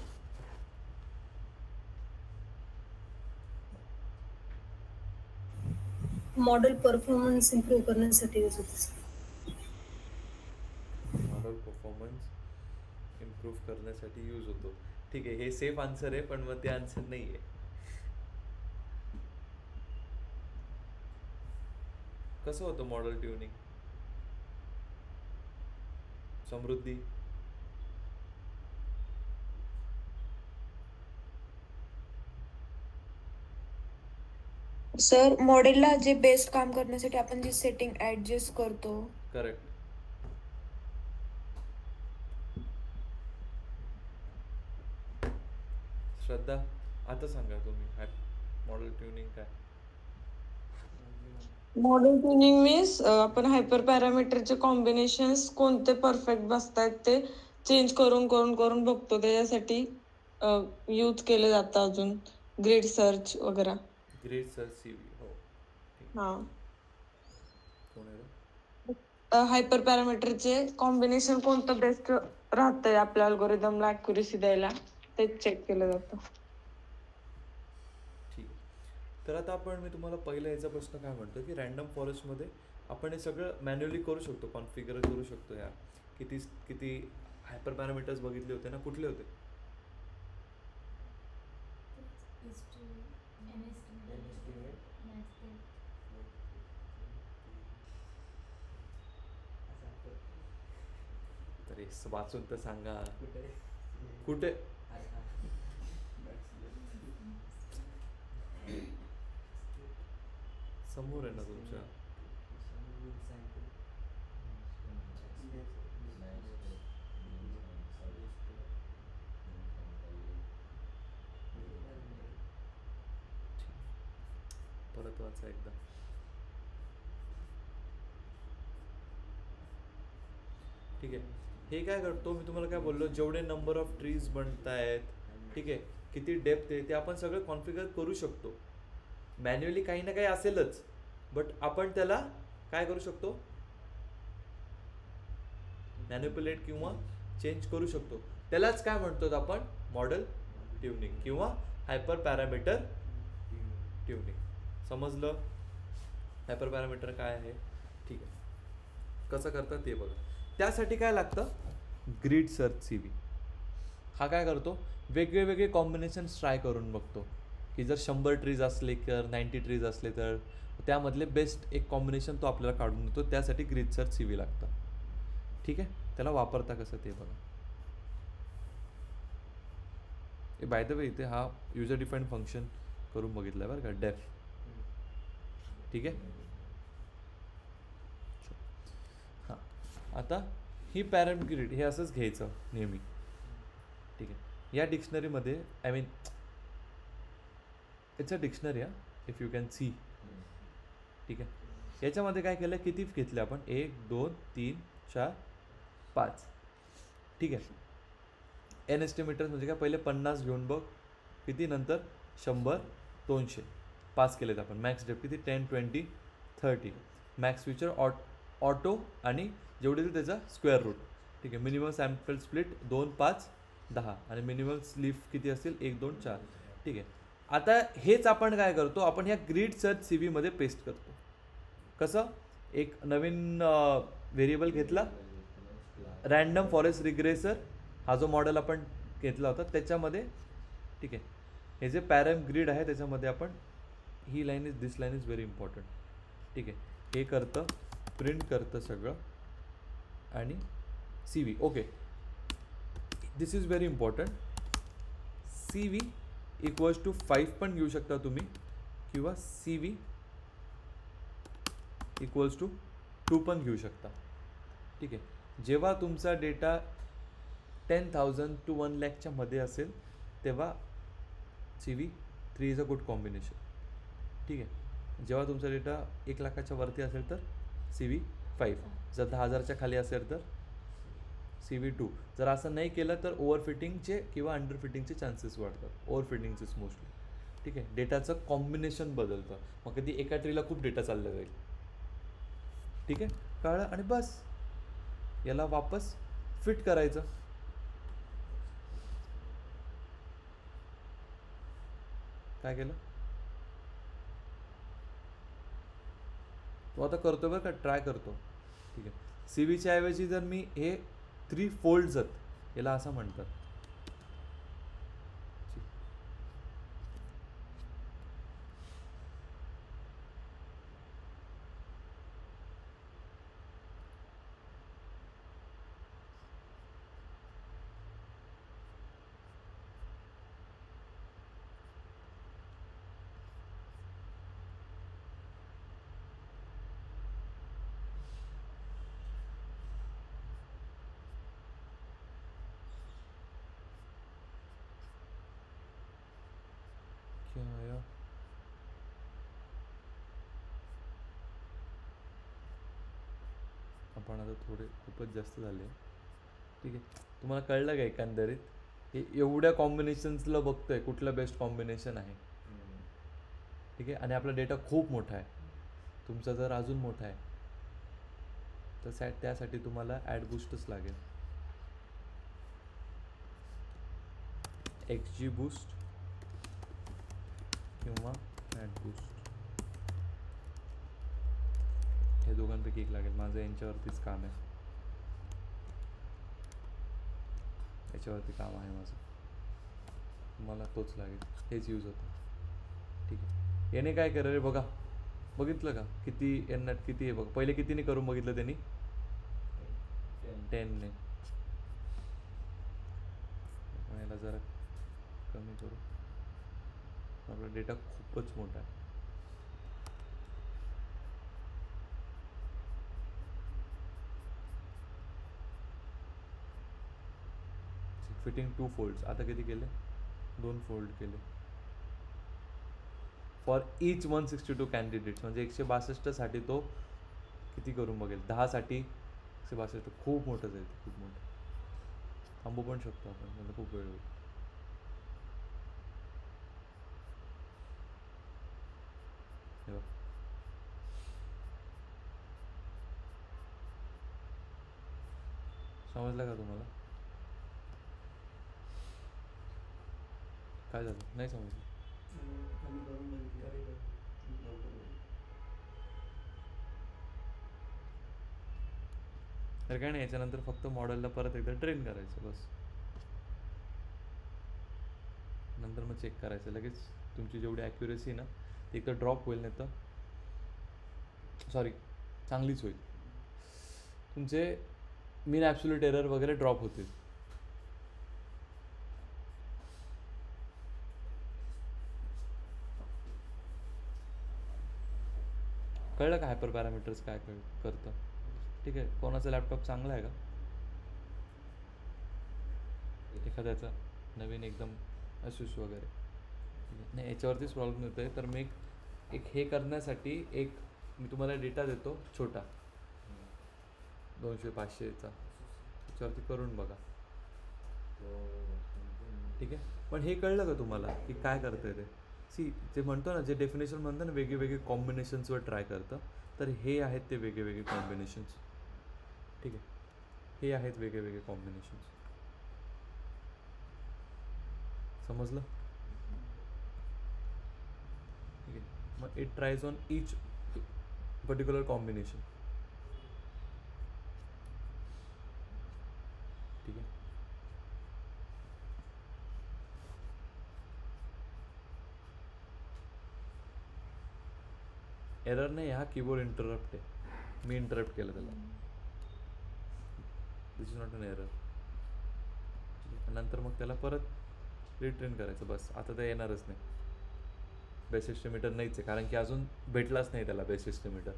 मॉडेल परफॉर्मन्स इम्प्रूव्ह करण्यासाठी यूज होते. मॉडेल परफॉर्मन्स इम्प्रूव्ह करण्यासाठी यूज होतो. ठीक आहे, हे सेफ आन्सर आहे, पण मग ते आन्सर नाही आहे. कसं होतं मॉडेल ट्युनिंग? समृद्धी. सर मॉडेलला जे बेस्ट काम करण्यासाठी आपण जी सेटिंग ऍडजस्ट करतो. करेक्ट. श्रद्धा, आता सांगा तुम्ही मॉडेल ट्युनिंग काय? मॉडेल ट्युनिंग मीन्स आपण हायपर पॅरामीटरचे कॉम्बिनेशन्स कोणते परफेक्ट बसतायत ते चेंज करून करून करून बघतो. त्याच्यासाठी यूज केलं जातं अजून ग्रिड सर्च वगैरे. Great sir CV. हो, ठीक. हा, कोण आहे रे? हायपर पॅरामीटरचे कॉम्बिनेशन कोणतं बेस्ट राहतंय आपल्या अल्गोरिदमला ॲक्युरेसी द्यायला ते चेक केलं जातं. ठीक आहे, तर आता मी तुम्हाला पहिला याचा प्रश्न काय म्हणतो की रँडम फॉरेस्टमध्ये आपण हे सगळं मॅन्युअली करू शकतो, कॉन्फिगर करू शकतो. ह्या किती हायपर पॅरामीटर्स बघितले होते ना, कुठले होते? तरी वाचून तर सांगा कुठे. समोर आहे ना तुमच्या. परत वाचा एकदा. ठीक आहे, हे काय करतो मी तुम्हाला काय बोललो, जेवढे नंबर ऑफ ट्रीज बनतायत, ठीक आहे, किती डेप्थ आहे ते आपण सगळं कॉन्फिगर करू शकतो. मॅन्युअली काही ना काही असेलच, बट आपण त्याला काय करू शकतो, मॅनिप्युलेट किंवा चेंज करू शकतो. त्यालाच काय म्हणतो आपण मॉडेल ट्युनिंग किंवा हायपर पॅरामीटर ट्युनिंग. समजलं हायपर पॅरामीटर काय आहे? ठीक आहे, कसं करतात ते बघा. त्यासाठी काय लागतं, ग्रिड सर्च CV. हा काय करतो, वेगळे कॉम्बिनेशन्स ट्राय करून बघतो की जर 100 ट्रीज असले तर 90 ट्रीज असले तर त्यामधले बेस्ट एक कॉम्बिनेशन तो आपल्याला काढून देतो. त्यासाठी ग्रिड सर्च CV लागतं. ठीक आहे, त्याला वापरता कसं ते बघा. बाय द वे इथे हा युजर डिफाईन्ड फंक्शन करून बघितलं बरं का, डेफ. ठीक आहे, हां. आता ही पॅरामीटर हे असंच घ्यायचं नेहमी. ठीक आहे, या डिक्शनरीमध्ये मीन इट्स अ डिक्शनरी हा, इफ यू कॅन सी. ठीक आहे, याच्यामध्ये काय केलं, किती घेतले आपण, 1 2 3 4 5. ठीक आहे, एन एस्टिमेटर्स म्हणजे काय, पहिले 50 घेऊन बघ किती, नंतर 100, 200 पास केलेत आपण. मॅक्स डेप्थ किती, 10, 20, 30. मॅक्स फीचर ऑटो आणि जेवढे ते त्याचा स्क्वेअर रूट. ठीक आहे. मिनिमम सॅम्पल स्प्लिट 2, 5, 10 आणि मिनिमम स्लीफ किती असतील, 1, 2, 4. ठीक आहे. आता हेच आपण काय करतो, आपण ह्या ग्रीड सर्च सी व्हीमध्ये पेस्ट करतो. कसं, एक नवीन व्हेरिएबल घेतला, रॅन्डम फॉरेस्ट रिग्रेसर, हा जो मॉडेल आपण घेतला होता त्याच्यामध्ये. ठीक आहे. हे जे पॅरम ग्रीड आहे त्याच्यामध्ये आपण ही line is, this line is very important. ठीक आहे. हे करतं, प्रिंट करतं सगळं आणि C V. Okay, this is very important. C V equals to 5 पण घेऊ शकता तुम्ही, किंवा सी व्ही इक्वल्स टू 2 पण घेऊ शकता. ठीक आहे. जेव्हा तुमचा डेटा 10,000 to 1 lakh मध्ये असेल तेव्हा C V 3 is a good combination. ठीक आहे. जेव्हा तुमचा डेटा 1 लाखाच्या वरती असेल तर सी व्ही 5. जर 10,000च्या खाली असेल तर सी व्ही 2. जर असं नाही केलं तर ओव्हरफिटिंगचे किंवा अंडरफिटिंगचे चान्सेस वाढतात. ओव्हरफिटिंगचेच मोस्टली. ठीक आहे. डेटाचं कॉम्बिनेशन बदलतं, मग कधी एका ट्रीला खूप डेटा चालला जाईल. ठीक आहे, कळलं. आणि बस याला वापस फिट करायचं. काय केलं तो आता करतोय बरं का, ट्राय करतो. ठीक आहे. सी व्हीच्या ऐवजी जर मी हे 3 फोल्ड्स आहेत, याला असं म्हणतात. क्या आया, आपण आता थोडे खूपच जास्त झाले. ठीक आहे. तुम्हाला कळलं का एकंदरीत हे एवढ्या कॉम्बिनेशन्सला बघतोय कुठलं बेस्ट कॉम्बिनेशन आहे. ठीक आहे. आणि आपला डेटा खूप मोठा आहे, तुमचा जर अजून मोठा आहे तर त्यासाठी तुम्हाला ॲड बूस्टच लागेल. XG बूस्ट किंवा ॲड बूस्ट, हे दोघांपैकी एक लागेल. माझं यांच्यावरतीच काम आहे, याच्यावरती काम आहे माझं. मला तोच लागेल, हेच यूज होतं. ठीक आहे. याने काय करेल बघा, बघितलं का किती यांना किती आहे बघ. पहिले कितीने करून बघितलं त्यांनी, 10ने. याला जरा कमी करू, आपला डेटा खूपच मोठा आहे. फिटिंग 2 फोल्ड्स, आता किती केले, 2 फोल्ड केले. फॉर इच 162 कॅन्डिडेट्स, म्हणजे 162 साठी तो किती करून बघेल. 10 साठी 162, खूप मोठं जाईल, खूप मोठं. थांबू पण शकतो आपण, म्हणजे खूप वेळ होईल. हे बघ, समजलं का तुम्हाला काय झालं, नाही समजलं. तर काय नाही, याच्यानंतर फक्त मॉडेलला परत एकदा ट्रेन करायचं बस. नंतर मग चेक करायचं लगेच तुमची जेवढी ॲक्युरेसी ना ती एकतर ड्रॉप होईल, नाही तर सॉरी चांगलीच होईल. तुमचे मीन ॲब्सोल्यूट एरर वगैरे ड्रॉप होतील. कळलं का हायपर पॅरामीटर्स काय करतं. ठीक आहे. कोणाचा लॅपटॉप चांगला आहे का, एखाद्याचा नवीन एकदम असूस वगैरे. नाही, याच्यावरतीच प्रॉब्लेम येतो आहे. तर मी एक हे करण्यासाठी मी तुम्हाला डेटा देतो छोटा 200-500चा, त्याच्यावरती करून बघा. ठीक आहे. पण हे कळलं का तुम्हाला की काय करतंय ते? सी जे म्हणतो ना, जे डेफिनेशन म्हणतं ना वेगळे वेगळे कॉम्बिनेशन्सवर ट्राय करतं, तर हे आहेत ते वेगळे वेगळे कॉम्बिनेशन्स. ठीक आहे, हे आहेत वेगळे वेगळे कॉम्बिनेशन्स. समजलं? ठीक आहे. मग it triage on each particular combination. ठीक आहे. एरर नाही, हा कीबोर्ड इंटरप्ट आहे, मी इंटरप्ट केलं त्याला. दिस इज नॉट एन एरर. नंतर मग त्याला परत रिट्रेन करायचं, बस. आता ते येणारच नाही. बेस एस्टिमेटर नाहीच आहे, कारण की अजून भेटलाच नाही त्याला बेस एस्टिमेटर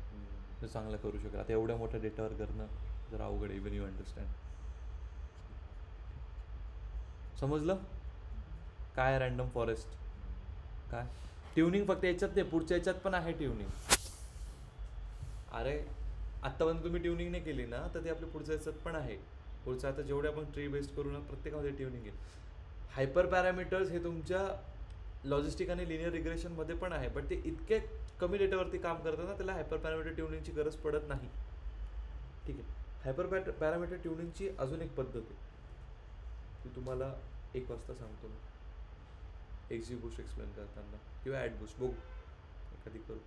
जो चांगला करू शकेल. आता एवढ्या मोठ्या डेटावर करणं जरा अवघड आहे. Even you understand. समजलं काय रँडम फॉरेस्ट काय? ट्युनिंग फक्त याच्यात नाही, पुढच्या याच्यात पण आहे ट्युनिंग. अरे आत्तापर्यंत तुम्ही ट्युनिंग नाही केली ना, तर ते आपल्या पुढच्या याच्यात पण आहे. पुढचं आता जेवढे आपण ट्री बेस्ड करू ना, प्रत्येकामध्ये ट्युनिंग आहे. हायपर पॅरामीटर्स हे तुमच्या लॉजिस्टिक आणि लिनियर रिग्रेशनमध्ये पण आहे, बट ते इतके कमी डेटावरती काम करतात ना, त्याला हायपर पॅरामीटर ट्युनिंगची गरज पडत नाही. ठीक आहे. हायपर पॅरामीटर ट्युनिंगची अजून एक पद्धत आहे, ती तुम्हाला 1 वाजता सांगतो मी, एक्झी बूस्ट एक्सप्लेन करताना, किंवा ॲड बूस्ट बघू एखादी करू.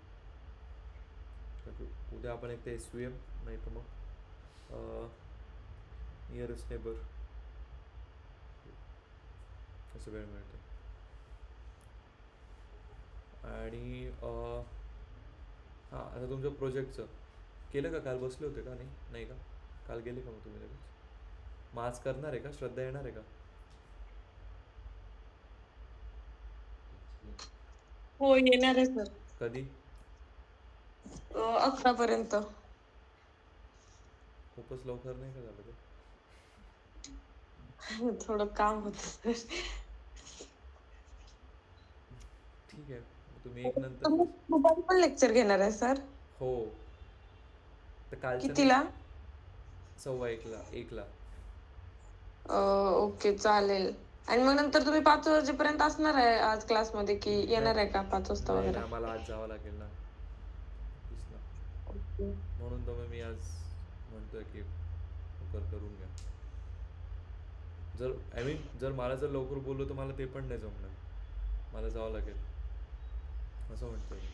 उद्या आपण एक ते SVM, नाही तर मग नियरेस्ट नेबर, असं वेळ मिळतो. आणि हां, आता तुमच्या प्रोजेक्टचं केलं का? काल बसले होते का? नाही का? काल गेले का मग तुम्ही लगेच? मग आज करणार आहे का? श्रद्धा येणार आहे का? हो, येणार आहे सर. कधी? 11 पर्यंत. खूपच लवकर नाही का झालं ते? थोडं काम होतं सर. ठीक आहे, मग तुम्ही 1 नंतर. तुम्ही दुपारी पण लेक्चर घेणार आहे सर? हो, तर कालचं कितीला? 1:15 ला. ओके, चालेल. आणि मग नंतर तुम्ही 5 वाजेपर्यंत असणार आहे आज क्लासमध्ये की येणार आहे का 5 वाजता नाही वगैरे? ना, मला आज जावं लागेल ना, तेच ना. ओके. म्हणून तर मग मी आज म्हणतोय की लवकर करून घ्या. जर मला लवकर बोललो तर मला ते पण नाही जमणार, मला जावं लागेल असं म्हणतोय मी.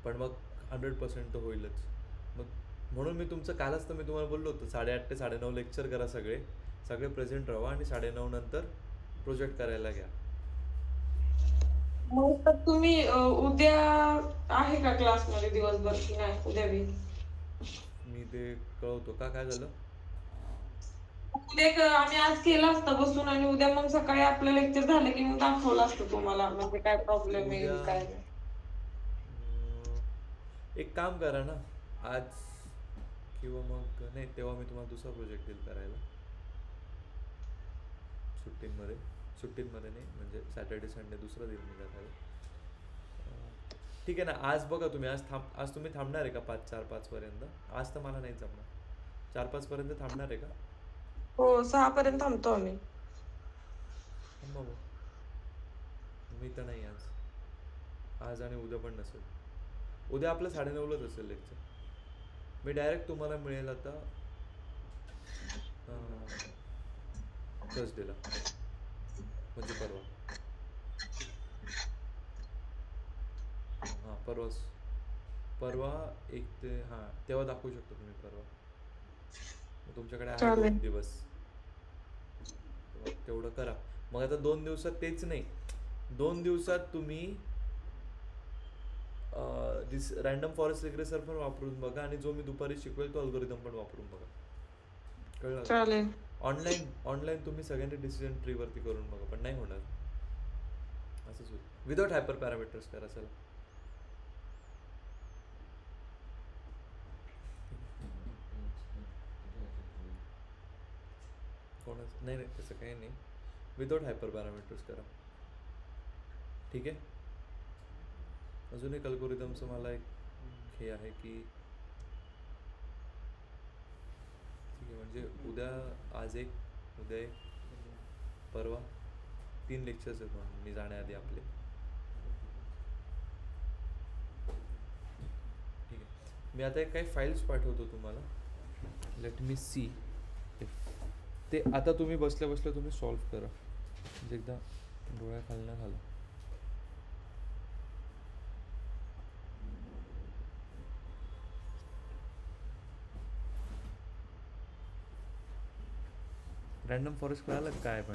पण मग 100% तर होईलच. मग म्हणून मी तुमचं कालच तर मी तुम्हाला बोललो होतो 8:30 ते 9:30 लेक्चर करा, सगळे प्रेझेंट राहा आणि 9:30 नंतर प्रोजेक्ट करायला घ्या. मग तर तुम्ही उद्या आहे का क्लासमध्ये दिवसभर की नाही? उद्या बी मी ते कळवतो का, काय झालं? उद्या आम्ही आज केला असता बसून, आणि उद्या मग सकाळी आपलं लेक्चर झालं की मग दाखवलं असतं तुम्हाला म्हणजे काय प्रॉब्लेम येईल उद्या काय नाही. एक काम करा ना, आज किंवा मग नाही, तेव्हा मी तुम्हाला दुसरा प्रोजेक्ट देईल करायला सुट्टींमध्ये नाही, म्हणजे सॅटर्डे संडे दुसरा देईल मी करायला. ठीक आहे ना. आज बघा तुम्ही, आज तुम्ही थांबणार आहे का 4-5 पर्यंत? आज तर मला नाही जमणार. 4-5 पर्यंत थांबणार आहे का? हो, 6 पर्यंत थांबतो आम्ही. थांबा मग. मी तर नाही आज आणि उद्या पण नसेल. उद्या आपलं 9:30लाच असेल लेक्चर. मी डायरेक्ट तुम्हाला मिळेल आता थर्सडेला, म्हणजे परवा. हां, परवा 1 ते तेव्हा दाखवू शकतो तुम्ही परवा. मग तुमच्याकडे आहे 2 दिवस, तेवढं करा. मग आता 2 दिवसात तेच नाही, 2 दिवसात तुम्ही रँडम फॉरेस्ट रिग्रेसर पण वापरून बघा, आणि जो मी दुपारी शिकवेल तो अल्गोरिदम पण वापरून बघा. कळलं? चालेल. ऑनलाईन तुम्ही सगळ्यांनी डिसिजन ट्री वरती करून बघा, पण नाही होणार. असंच होईल. विदाउट हायपर पॅरामीटर्स करा. चला, कोणाच नाही, तसं काही नाही. विदाउट हायपर पॅरामीटर्स करा. ठीक आहे. अजून एक अल्गोरिदमचं मला एक हे आहे की, ठीक आहे, म्हणजे उद्या एक परवा 3 लेक्चर्स आहेत म्हणून मी जाण्याआधी आपले. ठीक आहे, मी आता एक काही फाईल्स पाठवतो तुम्हाला. लेट मी सी ते आता तुम्ही बसल्या बसल्या तुम्ही सॉल्व करा, म्हणजे एकदा डोळ्याखालनं घाला. रॅन्डम फॉरेस्ट कळालं काय? पण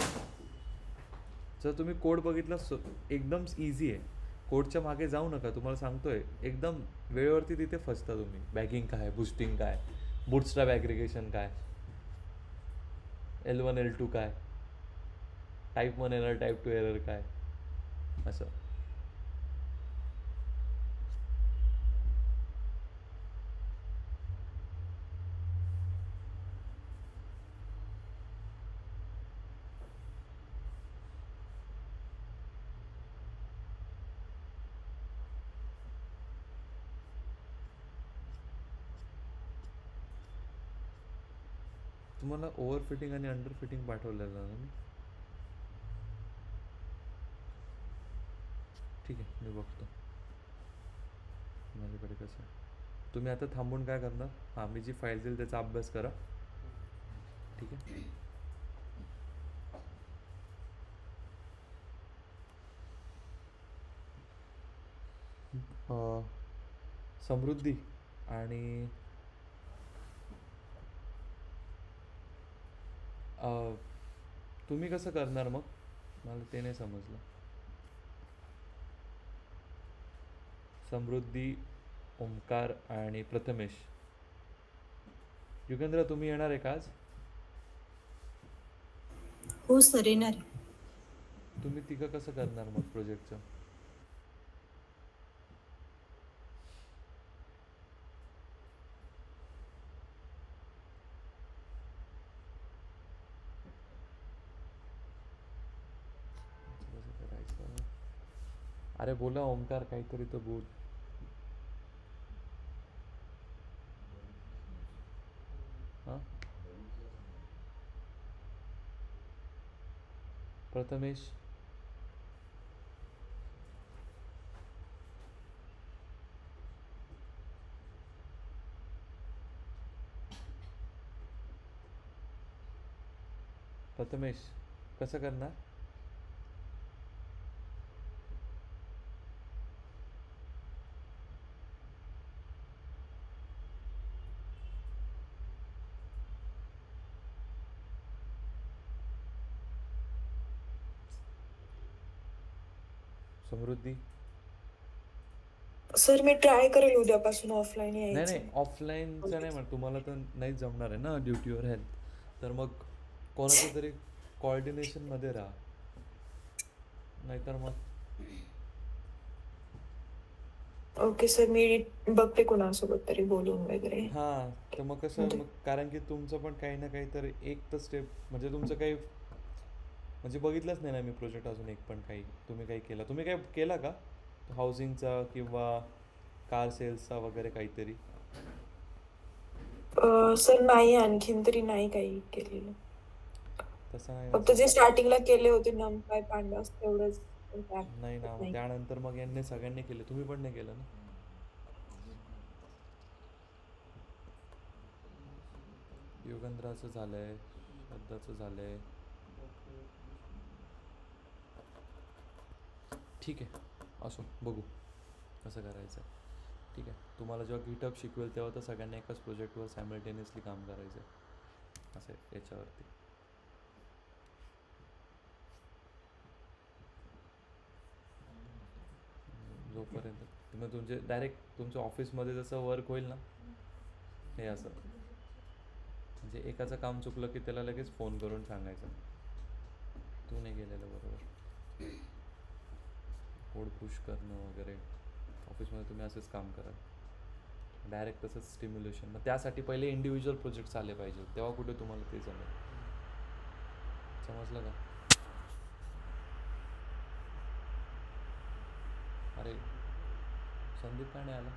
जर तुम्ही कोड बघितला एकदम इझी आहे. कोडच्या मागे जाऊ नका, तुम्हाला सांगतोय एकदम वेळेवरती तिथे फसता तुम्ही. बॅगिंग काय, बुस्टिंग काय, बूटस्ट्रॅप ॲग्रिगेशन काय, L1 L2 काय, टाईप 1 एरर टाईप 2 एरर काय, असं. तुम्हाला ओव्हर फिटिंग आणि अंडर फिटिंग पाठवलेलं ना मी. ठीक आहे, मी बघतो माझ्याकडे कसं आहे. तुम्ही आता थांबून काय करणार? हां, मी जी फाईल देईल त्याचा अभ्यास करा. ठीक आहे. समृद्धी आणि तुम्ही कसं करणार मग? मला ते नाही समजलं. समृद्धी, ओमकार आणि प्रथमेश. युगेंद्र, तुम्ही येणार आहे का आज? हो सर, येणार आहे. तुम्ही तिघं कसं करणार मग प्रोजेक्टचं? अरे बोला ओमकार, काहीतरी तो बोल. हां, प्रथमेश. प्रथमेश कसं करणार? समृद्धी. सर मी ट्राय करेल उद्यापासून ऑफलाईन नाही यायचं. नाही, ऑफलाईनचं नाही म्हणत, तुम्हाला तर नाहीच जमणार आहे ना ड्युटीवर हेल्थ. तर मग कोणाचं तरी कोऑर्डिनेशनमध्ये राहा, नाहीतर मग. ओके सर, मी बघते कोणासोबत तरी बोलून वगैरे. हां, तर मग कसं मग, कारण की तुमचं पण काही ना काही तर एक तर स्टेप, म्हणजे तुमचं काही म्हणजे बघितलंच नाही ना मी प्रोजेक्ट अजून एक पण. काही तुम्ही काही केला? तुम्ही काही केला का हाऊसिंगचा किंवा कार सेल्सचा वगैरे काहीतरी? सर नाही, आणखीन तरी नाही काही केलेलं. तसं नाही फक्त जे स्टार्टिंगला केले होते नमपाय पांडास तेवढंच. नाही ना, मग त्यानंतर मग यांनी सगळ्यांनी केले, तुम्ही पण नाही केलं ना? युगंधराचं झालंय, श्रद्धाचं झालंय. ठीक आहे, असो, बघू कसं करायचं. ठीक आहे, तुम्हाला जेव्हा गिटअप शिकवेल तेव्हा तर सगळ्यांना एकाच प्रोजेक्टवर सायमल्टेनियसली काम करायचं आहे, असं आहे याच्यावरती. जोपर्यंत तुम्ही तुमचे डायरेक्ट तुमच्या ऑफिसमध्ये जसं वर्क होईल ना, हे असं म्हणजे एकाचं काम चुकलं की त्याला लगेच फोन करून सांगायचं तू नाही गेलेलं बरोबर. कोड पुश करणं वगैरे ऑफिसमध्ये तुम्ही असंच काम करा, डायरेक्ट तसंच स्टिम्युलेशन. मग त्यासाठी पहिले इंडिव्हिज्युअल प्रोजेक्ट्स आले पाहिजे, तेव्हा कुठे तुम्हाला ते जमेल. समजलं का? अरे संदीप का नाही आला?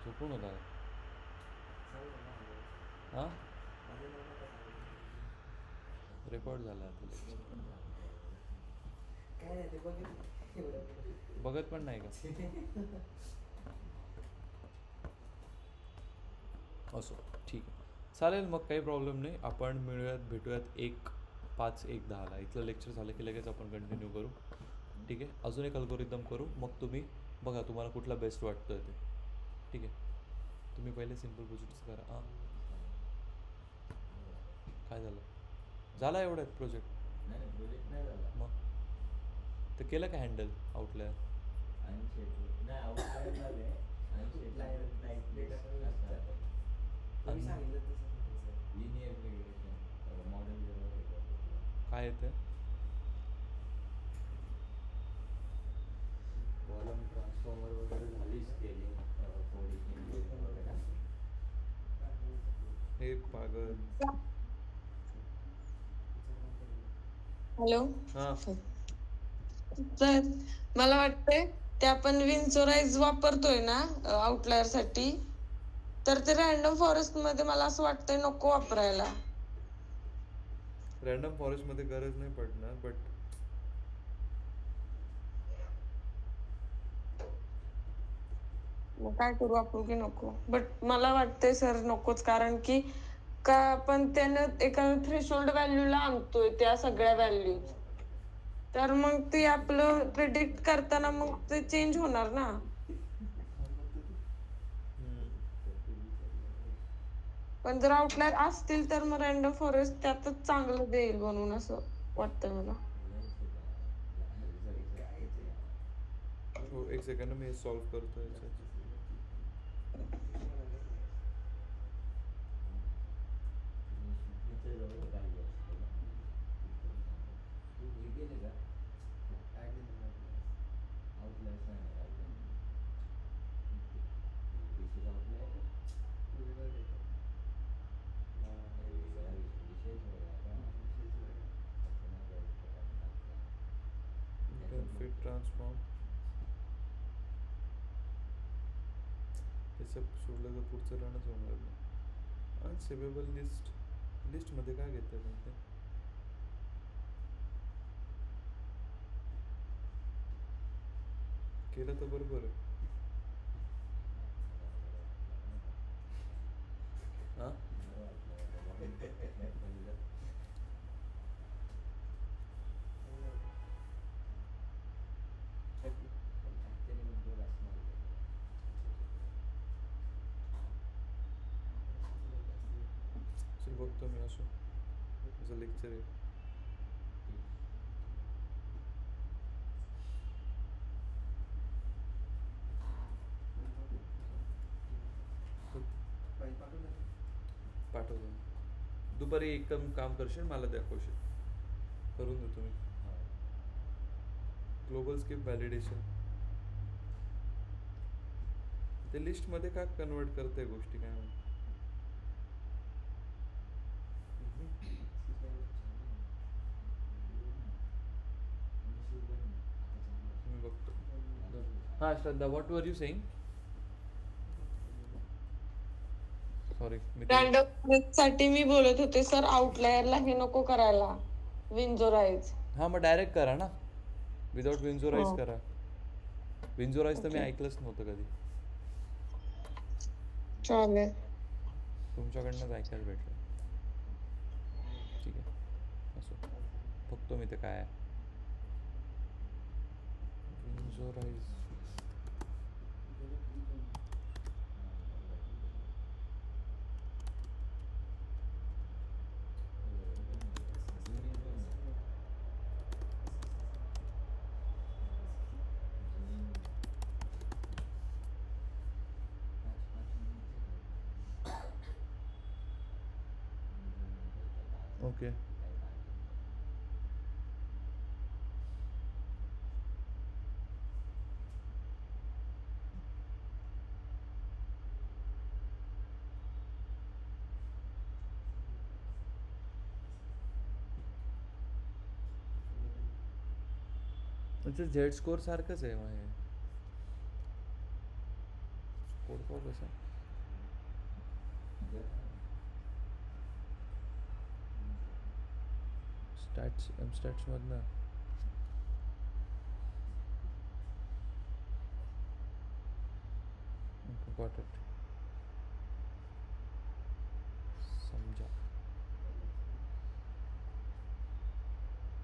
झोपून होता. हां, रेकॉर्ड झाला आता lecture. काय नाही ते बघत पण नाही का? असो ठीक आहे, चालेल मग, काही प्रॉब्लेम नाही. आपण मिळूयात, भेटूयात 5:10ला. इथलं लेक्चर झालं की लगेच आपण कंटिन्यू करू. ठीक आहे, अजून एक अल्गोरिदम करू, मग तुम्ही बघा तुम्हाला कुठला बेस्ट वाटतोय ते. ठीक आहे, तुम्ही पहिले सिम्पल प्रोजेक्ट्स करा. हां, काय झालं? झाला एवढ्यात प्रोजेक्ट? नाही प्रोजेक्ट नाही झाला. मग ते केलं का हँडल आउटलायर? आणि शेट नाही आउटलाईन झाले आणि शेट लिनियर रिग्रेशन मॉडेल काय येतं? कॉलम ट्रान्सफॉर्मर वगैरे झाली स्केलिंग कोडिंग वगैरे. हे पागल. हॅलो. हां, तर मला वाटतंय ते आपण विंचोराइज वापरतोय ना आउटलायर साठी, तर ते रॅन्डम फॉरेस्ट मध्ये मला असं वाटतंय नको वापरायला. रॅन्डम फॉरेस्टमध्ये गरज नाही पडणार, बट मग काय करू आपण की नको? बट मला वाटतंय सर नकोच, कारण की का आपण त्यानं एका थ्रेशोल्ड व्हॅल्यूला आणतोय त्या सगळ्या व्हॅल्यू, तर मग ते आपलं प्रिडिक्ट करताना मग ते चेंज होणार ना. पण जर आउटलायर असतील तर मग रॅन्डम फॉरेस्ट त्यातच चांगलं देईल बनवून, असं वाटतं मला. हो, एक सेकंड मी हे सॉल्व करतो याच्यात. फिट ट्रान्सफॉर्म त्याचं सोडलं तर पुढचं रनच होणार नाही. अनसेवेबल लिस्टमध्ये काय घेतं पण ते? केलं तर बरोबर आहे. हां, चल बघतो मी. असो, असं लेक्चर आहे. पाठवतो. दुपारी एकदम काम करशील, मला दाखवशील, करून देतो मी. ग्लोबल स्किप व्हॅलिडेशन ते लिस्टमध्ये का कन्वर्ट करते गोष्टी, काय म्हणते? मी बघतो. हां Shraddha, what are you saying? Sorry, मी रॅन्डम फॉरेस्ट साठी मी बोलत होते सर, आउटलायरला हे नको करायला, विंचोराइज. हां, मग डायरेक्ट करा ना, विदाउट विंचोराइज हो. करा. विंचोराइज तर मी ओके. ऐकलंच नव्हतं कधी. चालेल. तुमच्याकडनंच ऐकायला भेटलं. ठीक आहे, असो, बघतो मी ते काय आहे. विंचोराइज ओके. म्हणजे झेड स्कोर सारखंच आहे मग हे कोड पाव कसं. स्टॅट्समधनं गॉट इट.